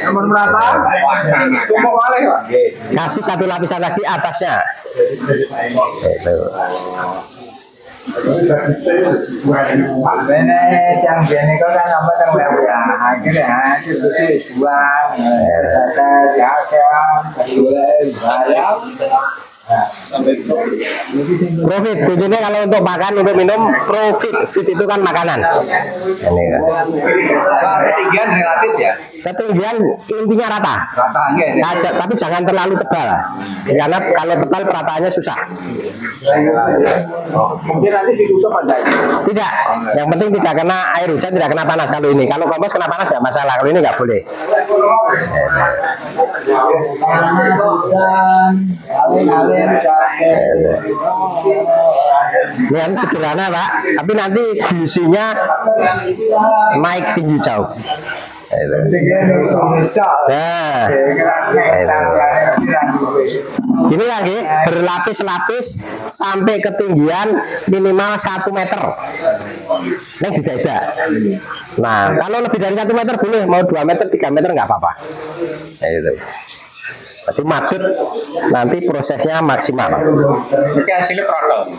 Ilmu merata. Tumpuk malih Pak. Kasih satu lapisan lagi atasnya. Itu. Bene yang bene kau kan apa yang ya akhirnya itu buang Profit, kuncinya kalau untuk makan, untuk minum, profit. Fit itu kan makanan. Ini kan. Ketinggian relatif ya. Ketinggian intinya rata. Tapi jangan terlalu tebal. Karena kalau tebal perataannya susah. Mungkin nanti ditutup aja. Tidak. Yang penting tidak kena air hujan, tidak kena panas kalau ini. Kalau kompos kena panas ya masalah. Kalau ini nggak boleh. Ini sederhana Pak, tapi nanti gizinya naik tinggi jauh. Nah, ini lagi berlapis-lapis sampai ketinggian minimal 1 meter. Ini beda-beda. Nah, kalau lebih dari 1 meter boleh, mau 2 meter, 3 meter nggak apa-apa. Itu. Berarti madut nanti prosesnya maksimal. Ini hasilnya produk.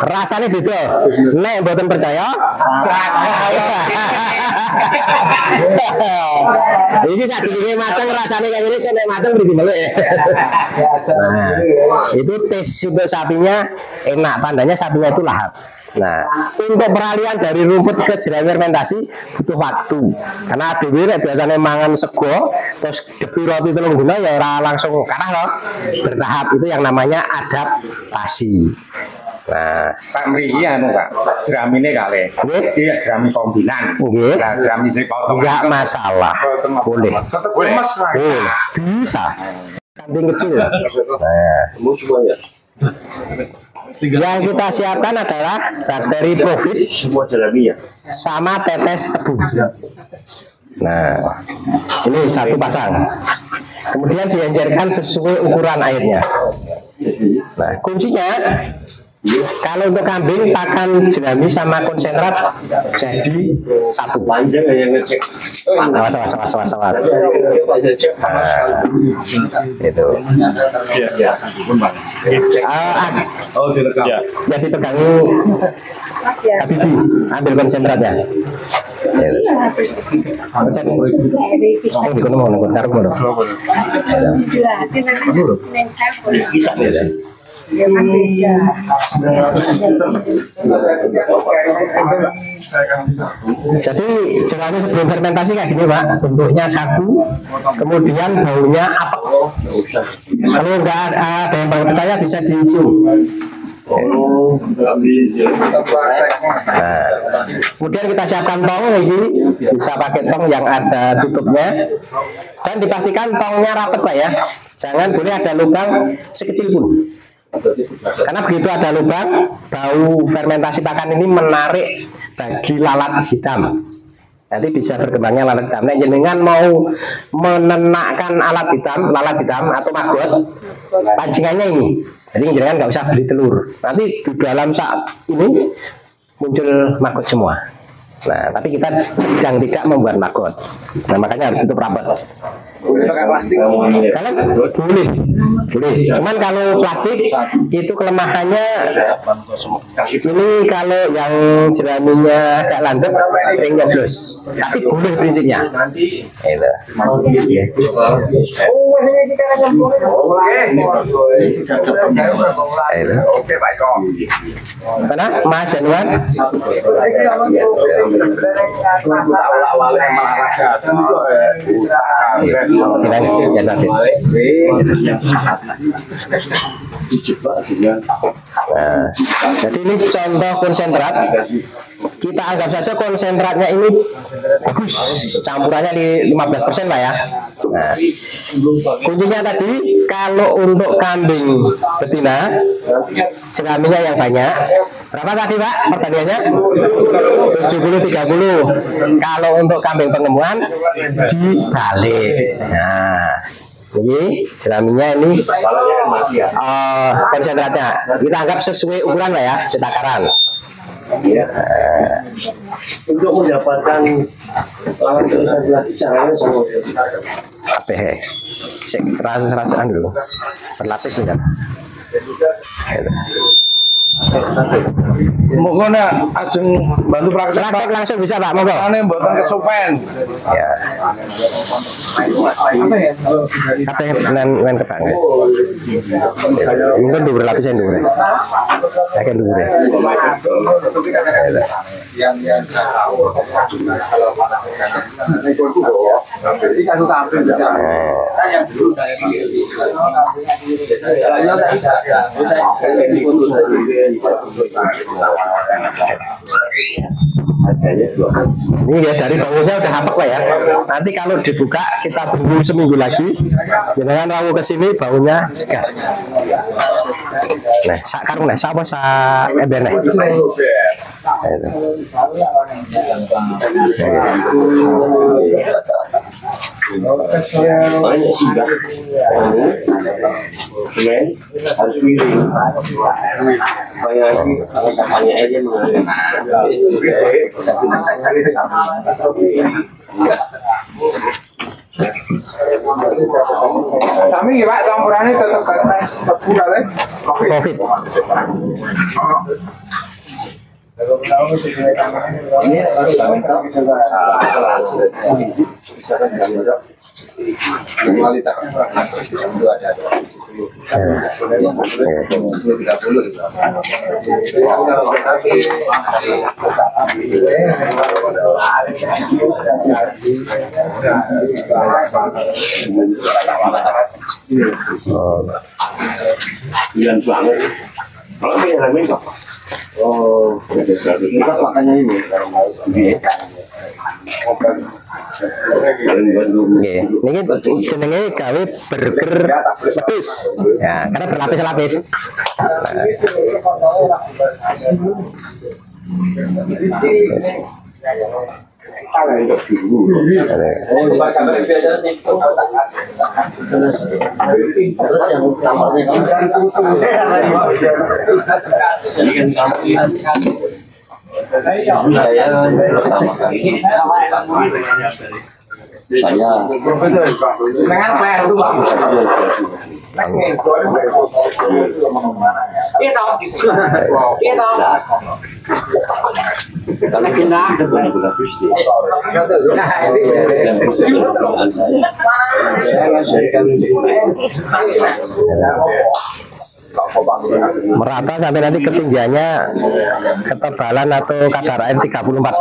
Rasanya beda. Nek mboten percaya. Ini sak dikene mateng rasanya kayak gini, nek mateng mriki melek. Nah, itu tes untuk sapinya enak, tandanya sapinya itu lahap. Nah, untuk peralihan dari rumput ke jenis fermentasi butuh waktu. Karena dhewe nek biasanya mangan sego terus depi roti telung dina ya ora langsung kathah loh. Bertahap itu yang namanya adaptasi. Nah, Pak mriki anu Pak, jeramine kalih. Nggih, jerami kombinan. Nggih. Nah, jerami sing potong. Enggak masalah. Boleh. Boleh. Boleh. Bisa. Kambing kecil. Nah, yang kita siapkan adalah bakteri profit sama tetes tebu. Nah, ini satu pasang. Kemudian diencerkan sesuai ukuran airnya. Nah, kuncinya kalau untuk kambing pakan jerami sama konsentrat jadi satu. Awas. Nah, itu. Jadi pegangi Habibi, ambil konsentratnya. Oh, di kono mau nunggu taruh kono. Jadi jerami sebelum fermentasi kayak gini Pak, bentuknya kaku, kemudian baunya apek. Kalau nggak ada yang percaya bisa dicium. Nah, kemudian kita siapkan tong ini, bisa pakai tong yang ada tutupnya, dan dipastikan tongnya rapat Pak ya, jangan boleh ada lubang sekecil pun. Karena begitu ada lubang, bau fermentasi pakan ini menarik bagi lalat hitam. Nanti bisa berkembangnya lalat hitam. Nah, jenengan mau menenakkan lalat hitam atau maggot, pancingannya ini. Jadi jenengan nggak usah beli telur. Nanti di dalam sak ini muncul maggot semua. Nah, tapi kita sedang tidak membuat maggot. Nah, makanya harus tutup rapat. Pakai plastik. Kalian boleh. Cuman kalau plastik itu kelemahannya ini kalau yang jeraminya agak landep ring nyoblos. Tapi boleh prinsipnya. Itu. Oke, Pak Eko. Mana Mas Januan? Nah, jadi ini contoh konsentrat kita anggap saja konsentratnya ini bagus, campurannya di 15% Pak ya. Nah, kuncinya tadi kalau untuk kambing betina jeraminya yang banyak, berapa tadi Pak pertandingannya? 70-30. Kalau untuk kambing pengembuhan dibalik. Nah, ini jeraminya ini konsentratnya kita anggap sesuai ukuran Pak ya, setakaran. Untuk mendapatkan lawan lagi caranya apa rasa-rasaan dulu berlapis nih kan. Monggo nak ajeng bantu praktek langsung bisa Pak, monggo. Ane mboten kesupen. Ya. Apa yang kebang? Mungkin dulu berlapisan dulu. Akan dulu. Ini ya dari baunya udah hapek Pak ya. Nanti kalau dibuka kita tunggu seminggu lagi. Jangan rawuh ke sini baunya segar. Nah, sak karung nih, siapa sak ember nih? harus pilih supaya sampahnya aja mengalir. Kami ya Pak campurannya tetap tes tebu kali. Covid. Ini kalau yang kok. Oh, kita makanya ini ini jenenge gawe burger lapis. Ya, karena berlapis-lapis. Terus yang utamanya saya pertama kali saya merata sampai nanti ketinggiannya ketebalan atau kadar air 30-40 Pak.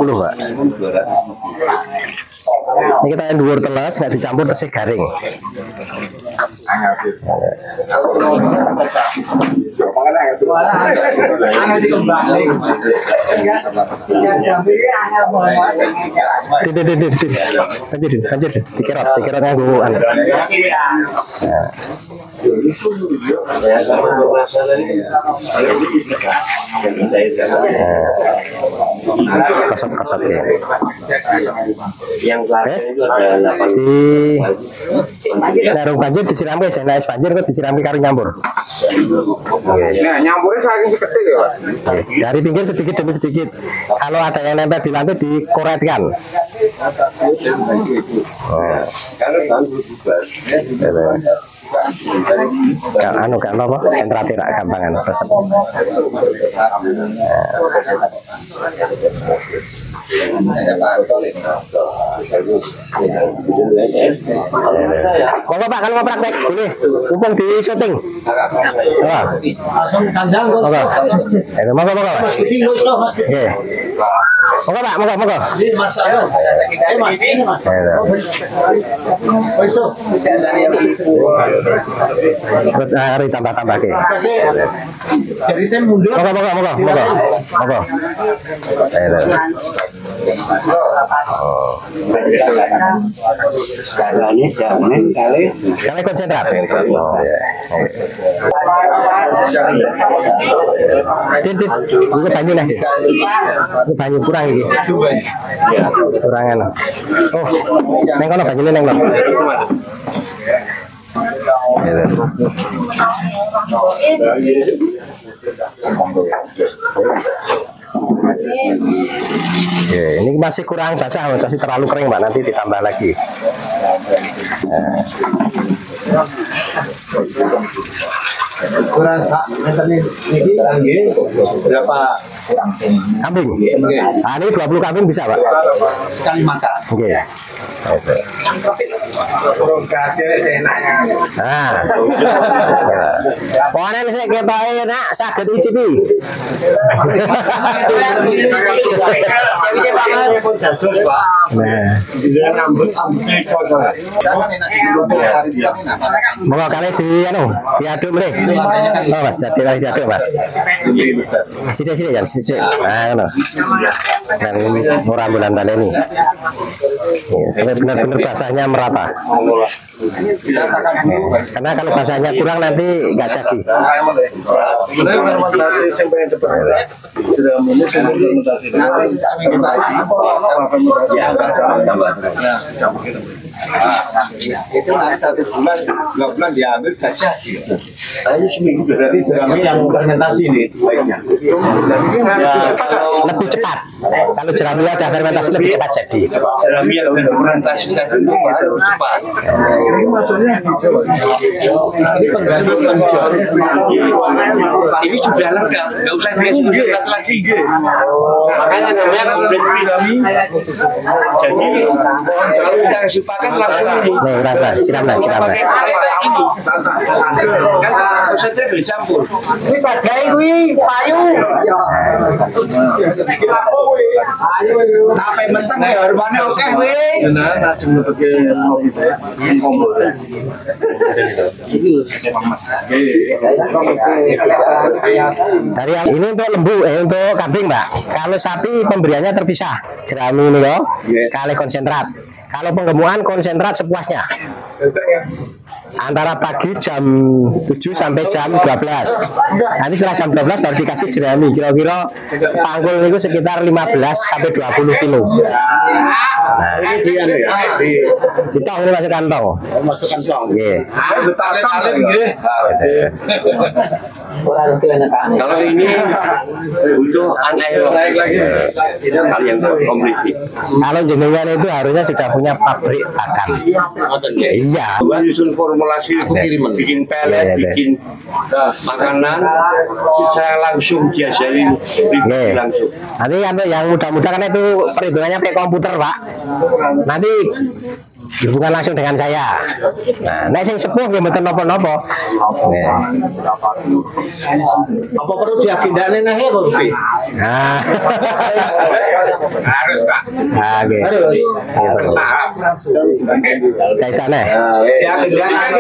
Ini kita yang dhuwur teles nggak dicampur tesih garing. Banjir, dikerot nganggo anu. Kasat ya. Yang itu ada 8 di larung banjir disiram guys, nah es banjir kok disiram karo nyampur. Nah, nyampurnya saking seketik ya Pak. Dari pinggir sedikit demi sedikit. Kalau ada yang nempel di lantai dikoretkan. Anu kan apa? Sentrati rak gampangan resep. Monggo Pak, kalau mau praktek boleh. Mumpung di syuting. Langsung kandang kok. Monggo. Nggih. Monggo Pak, monggo. Ini Mas saya. Ini Mas. Hari tambah-tambah ke. Jadi tem mundur. Monggo. Kali konsentrat. Tintit, itu banyu lah. Itu banyu kurang ini. Kurangan. Oh, neng kono banyune neng kono. Ini masih kurang basah, masih terlalu kering Pak, nanti ditambah lagi. Kurang sak meter ini berapa kambing? Ah, ini 20 kambing bisa Pak? Sekali makan. Oke. Nah, pokoknya saya ketahui nak saged icipi. Mau kali diaduk boleh? Oh Mas, jadi kali diaduk Mas. Sini jam sini. Nah, kan. Dan murah bulan baleni. Sampai benar-benar basahnya merata. Karena kalau basahnya kurang nanti nggak jadi. Itu nanti 1 bulan, 2 bulan diambil gak jadi. Ini seminggu berarti jerami yang fermentasi ini baiknya. Lebih cepat. Kalau jerami ada fermentasi lebih cepat jadi. Jerami yang fermentasi itu baru cepat. Ini maksudnya ini pengganti penjual. Ini sudah lengkap, nggak usah disuntik lagi. Makanya namanya jerami. Jadi kalau kita sepakat langsung siram. Ini pakai payu. Sampai menteng ya hormone akeh kuwi. Nah, langsung pakai mobil kompor. Dari ini untuk lembu, untuk kambing Mbak. Kalau sapi pemberiannya terpisah. Jerami ini loh, kali konsentrat. Kalau penggemukan konsentrat sepuasnya. Antara pagi jam 7 sampai jam 12. Nanti setelah jam 12 baru dikasih jerami. Kira-kira sepangkul itu sekitar 15 sampai 20 kilo. Nah, kita ini masuk kantong. Masuk kantong. Iya. Kalau ini untuk anaerob lagi. Hal yang kompliksi. Kalau jenengan itu harusnya sudah punya pabrik pakan. Iya. Menyusun formulasi bikin pelet, bikin makanan, saya langsung diajarin langsung. Nanti yang muda-muda kan itu perhitungannya pakai komputer Pak. Nanti hubungan langsung dengan saya. Nah, nek sing sepuh nggih mboten napa-napa. Apa perlu diagindane neh apa piye? Nah. Harus Pak. Oke. Harus. Kaitane. Ya agendakan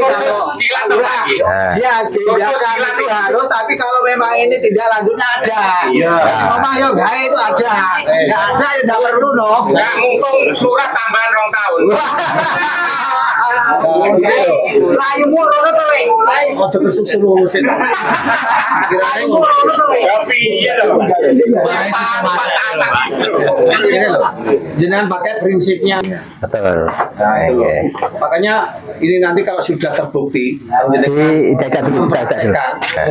kilat lagi. Ya, agendakan itu harus, tapi kalau memang ini tidak lanjutnya ada. Iya. Rumah yo gawe itu ada. Enggak ada ya enggak perlu dong. Enggak mumpung surat tambahan 2 tahun. Layu mulu to kowe. Ojo kesusu lurusin. Kirane ngono. Tapi iya lho. Ini loh. Jenengan pakai prinsipnya. Betul. Oke. Makanya ini nanti kalau sudah terbukti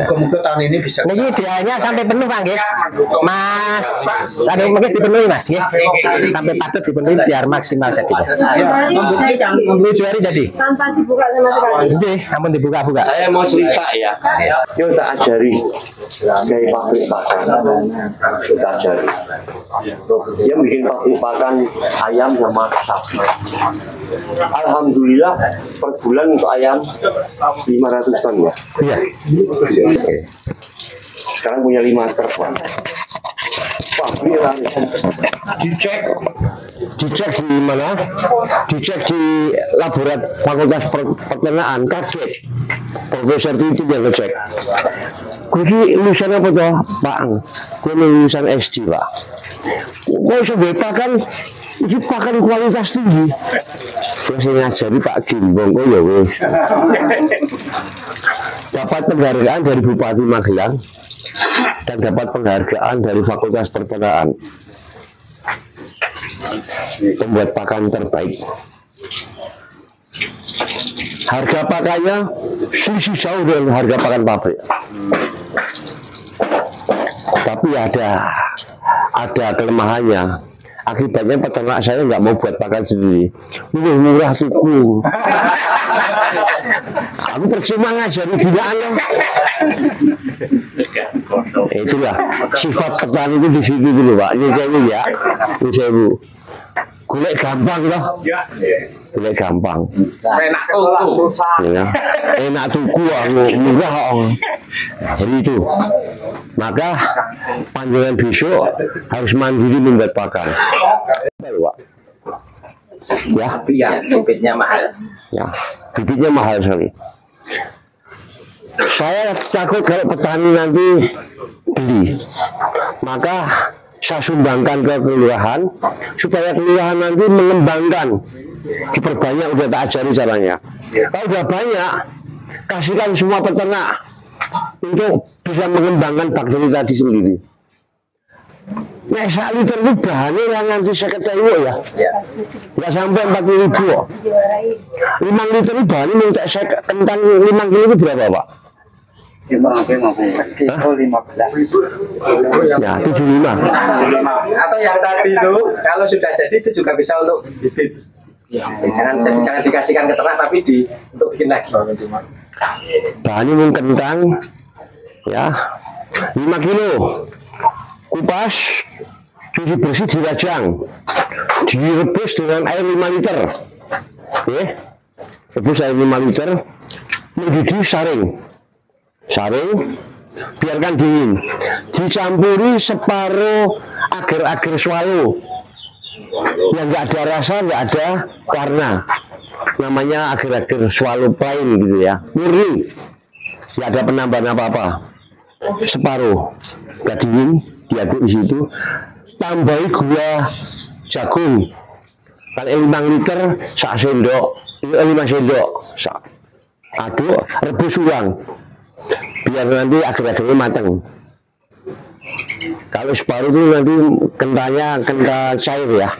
moga-moga tahun ini bisa. Niki idealnya sampai penuh Pak nggih. Mas, aduh mungkin dipenuhi Mas nggih. Sampai patut dipenuhi biar maksimal jadinya. Membuktikan 7 hari jadi. Tanpa dibuka sama sekali. Nggih, ampun dibuka-buka. Saya mau cerita ya. Yuk tak ajari dari pabrik pakan. Kita ajari. Dia bikin pabrik pakan ayam sama sapi. Alhamdulillah per bulan untuk ayam 500 ton ya. Iya. Sekarang punya 5 truk. Pabrik Dicek di mana? Dicek di laboratorium Fakultas Peternakan. Kaget. Profesor itu yang ngecek. Gue lulusan apa toh, Pak? Gue lulusan SD, Pak. Kok sebagai pakan, ini pakan kualitas tinggi. Terus ngajari Pak Gimbong, kok ya wes. Dapat penghargaan dari Bupati Magelang dan dapat penghargaan dari Fakultas Peternakan. Pembuat pakan terbaik. Harga pakannya selisih jauh dengan harga pakan pabrik. Tapi ada kelemahannya. Akibatnya peternak saya nggak mau buat pakan sendiri. Murah tuku. Aku percuma ngajari binaan loh. Itulah sifat petani itu di sini dulu Pak. Ini saya bu. Golek gampang loh. Golek gampang. Enak tuku. Ya. Enak tuku, murah om. Jadi itu. Maka panjangan besok harus mandiri membuat pakan. Ya, bibitnya mahal. Ya, bibitnya mahal sekali. Saya takut kalau petani nanti beli, maka saya sumbangkan ke kelurahan supaya kelurahan nanti mengembangkan, diperbanyak. Udah tak ajari caranya. Kalau udah banyak, kasihkan semua peternak untuk bisa mengembangkan bakteri tadi sendiri. Nah, 1 liter itu bahannya yang nanti saya ketahui ya. Nggak sampai 40.000. 5 liter itu bahannya minta saya kentang 5 kilo itu berapa Pak? 15. Ya, 75. Atau yang tadi itu kalau sudah jadi itu juga bisa untuk bibit. Jangan dikasihkan ke ternak tapi untuk bikin lagi. Bahannya mungkin kentang ya 5 kilo. Kupas, cuci bersih, dirajang, direbus dengan air 5 liter. Oke, rebus air 5 liter, mendidih, saring, biarkan dingin, dicampuri separuh agar-agar swallow, yang nggak ada rasa, nggak ada warna, namanya agar-agar swallow plain gitu ya, murni, nggak ada penambahan apa-apa, separuh, nggak dingin. Diaduk di situ, tambahi gula jagung. Kalau 5 liter, 1 sendok, 5 sendok, aduk, rebus ulang, biar nanti agar-agarnya matang. Kalau separuh itu nanti kental cair ya,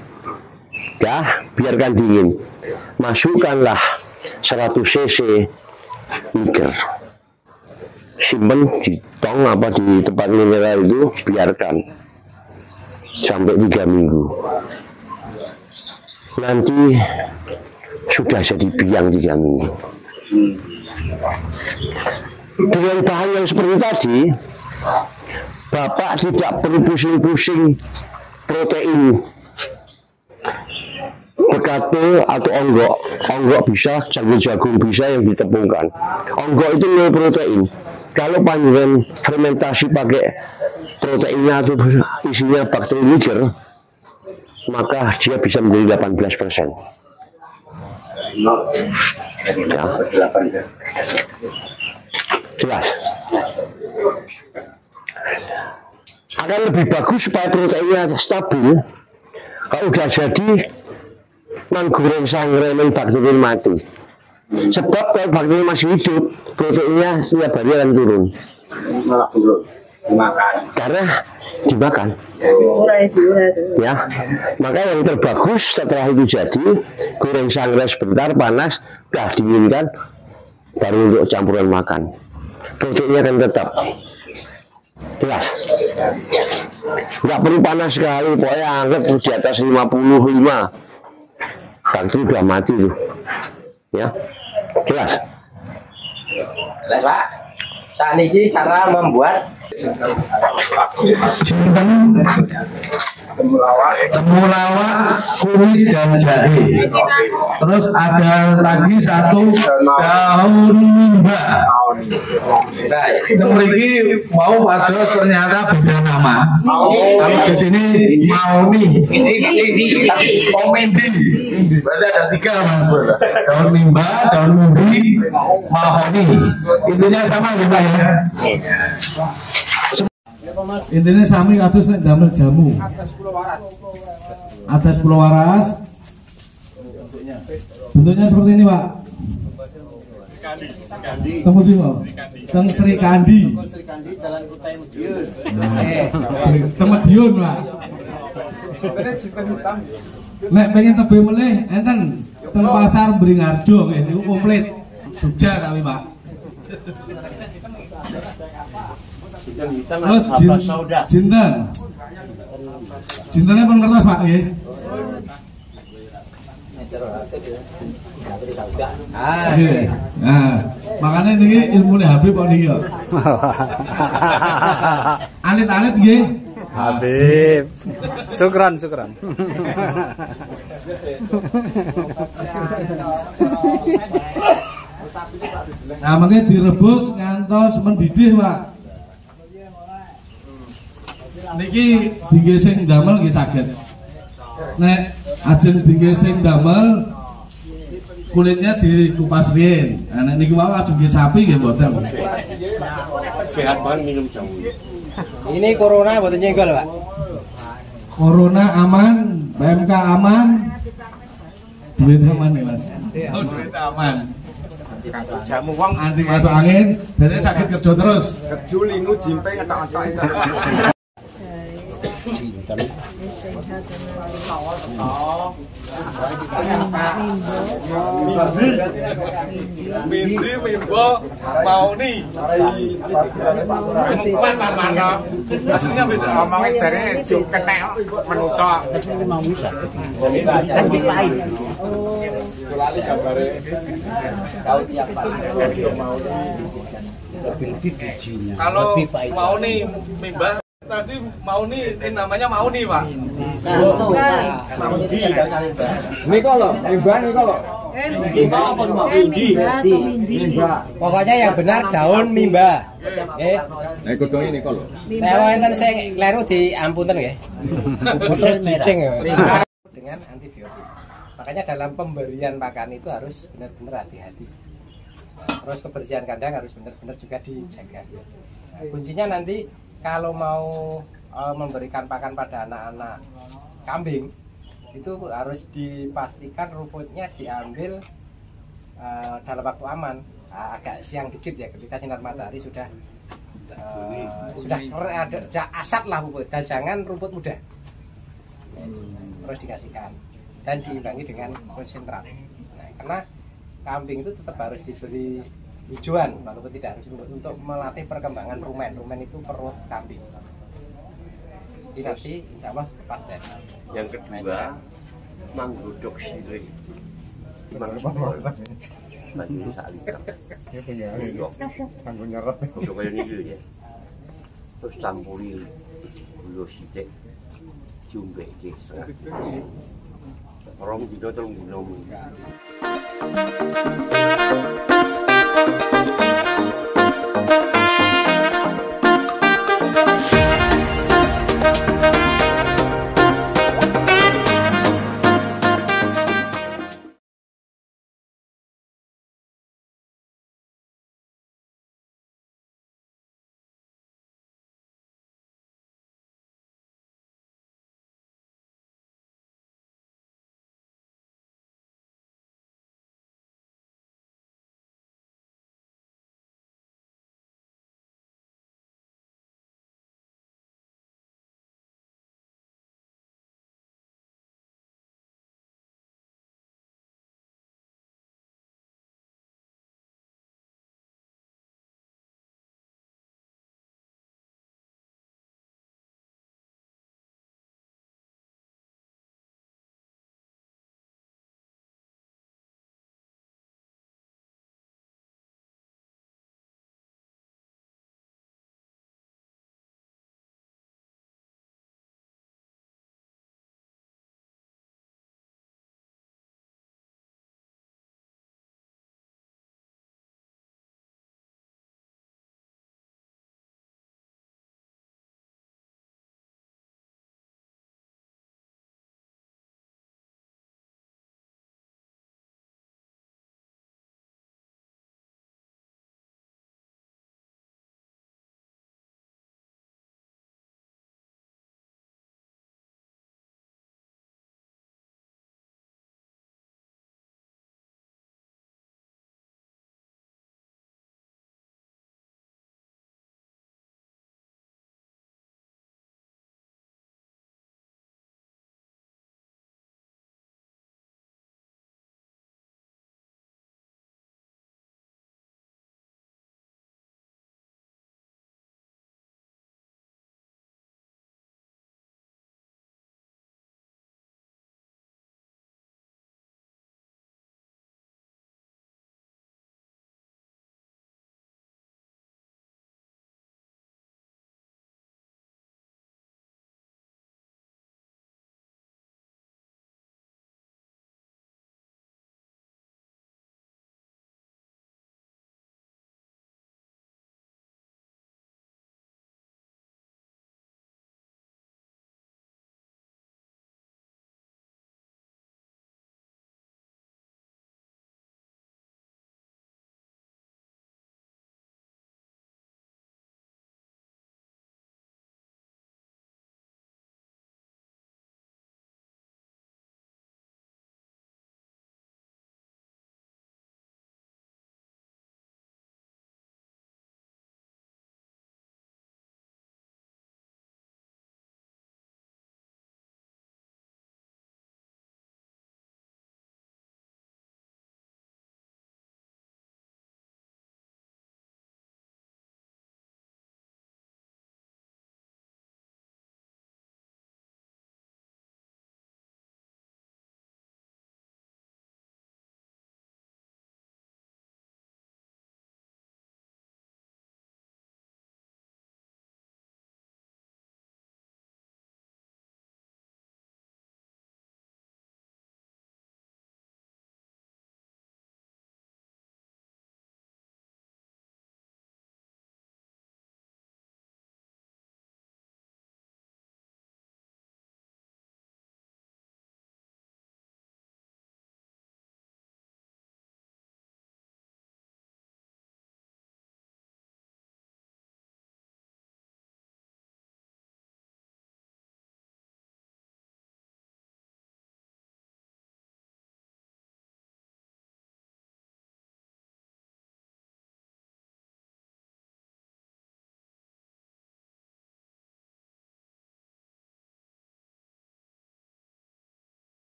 biarkan dingin. Masukkanlah 100 cc niger. Simpen di tong apa di tempat mineral itu, biarkan sampai 3 minggu. Nanti sudah jadi biang 3 minggu. Dengan bahan yang seperti tadi, Bapak tidak perlu pusing-pusing protein. Bekato atau onggok bisa, jagung bisa yang ditepungkan. Onggok itu nol protein. Kalau panjenengan fermentasi pakai proteinnya atau isinya bakteri niger, maka dia bisa menjadi 18%. Ya. Jelas. Akan lebih bagus supaya proteinnya stabil. Kalau udah jadi goreng sangrai bakteri mati. Sebab kalau bakteri masih hidup, proteinnya tiap hari akan turun. Karena dimakan. Ya, maka yang terbagus setelah itu jadi goreng sangrai sebentar, panas, dah dinginkan, baru untuk campuran makan. Proteinnya akan tetap. Jelas. Nggak perlu panas sekali, pokoknya anggap di atas 55. Bakteri udah mati tuh. Ya, jelas. Lah, Pak. Saat ini cara membuat temulawak, kunyit dan jahe. Terus ada lagi satu daun mimba. Mriki mau pados ternyata beda nama. Kalau di sini mauni. Oh, mendi. Berarti ada 3 Mas. Daun mimba, daun mundi, mahoni. Intinya sama ya Pak ya. Intinya sami kados nek damel jamu. Atas Pulau Waras. Bentuknya seperti ini, Pak. Temu di Pak. Teng Sri Kandi. Jalan Kutai Medion. Teng Medion, Pak. Nek pengen tebe melih enten teng pasar Bringharjo nggih niku komplit. Jogja tapi, Pak. Terus jinten. Jintennya pun kertas Pak nggih. Nah, makanya niki ilmune Habib kok niki kok. Alit-alit nggih. Habib. Syukran. Nah, makanya direbus ngantos mendidih, Pak. Niki dingge sing damel nggih saged. Nek ajeng dingge sing damel kulitnya dikupas riyen. Nah, nek niki wae ajeng nggih sapi nggih mboten. Sehat banget minum jamu. ini corona mboten nyenggol, Pak. Corona aman, PMK aman. Duit aman nih, Mas. Oh, duit aman. Jamu wong anti masuk angin, jadi sakit kerja terus. Keju lingu jimpe ngetok-ngetok itu. Mindi, Mimbo, Mauni. Aslinya beda. Ngomongin jari juk kenek menuso. Lali gambare. Tahu tiap kalau Mauni Mimbah tadi Mauni namanya Mauni, Pak. Ini kalau Mimbah nih kalau. Pokoknya yang benar daun mimba. Nggih. Nah, kudu ini kalau. Nek enten sing kleru diampunten nggih. Khusus dicing dengan antibiotik. Makanya dalam pemberian pakan itu harus benar-benar hati-hati. Terus kebersihan kandang harus benar-benar juga dijaga. Kuncinya nanti kalau mau memberikan pakan pada anak-anak kambing itu harus dipastikan rumputnya diambil dalam waktu aman, agak siang dikit ya, ketika sinar matahari sudah ada asat lah rumput, dan jangan rumput muda. Terus dikasihkan dan diimbangi dengan konsentrat. Nah, karena kambing itu tetap harus diberi hijauan walaupun tidak harus untuk melatih perkembangan rumen. Rumen itu perut kambing. Jadi nanti insya Allah pas deh. Yang kedua, manggodok sirih. Banyu salika. Banyu nyerep. Coba ini ya. Terus campuri gula sithik. Jumbe iki setengah. Rong dino telung dino.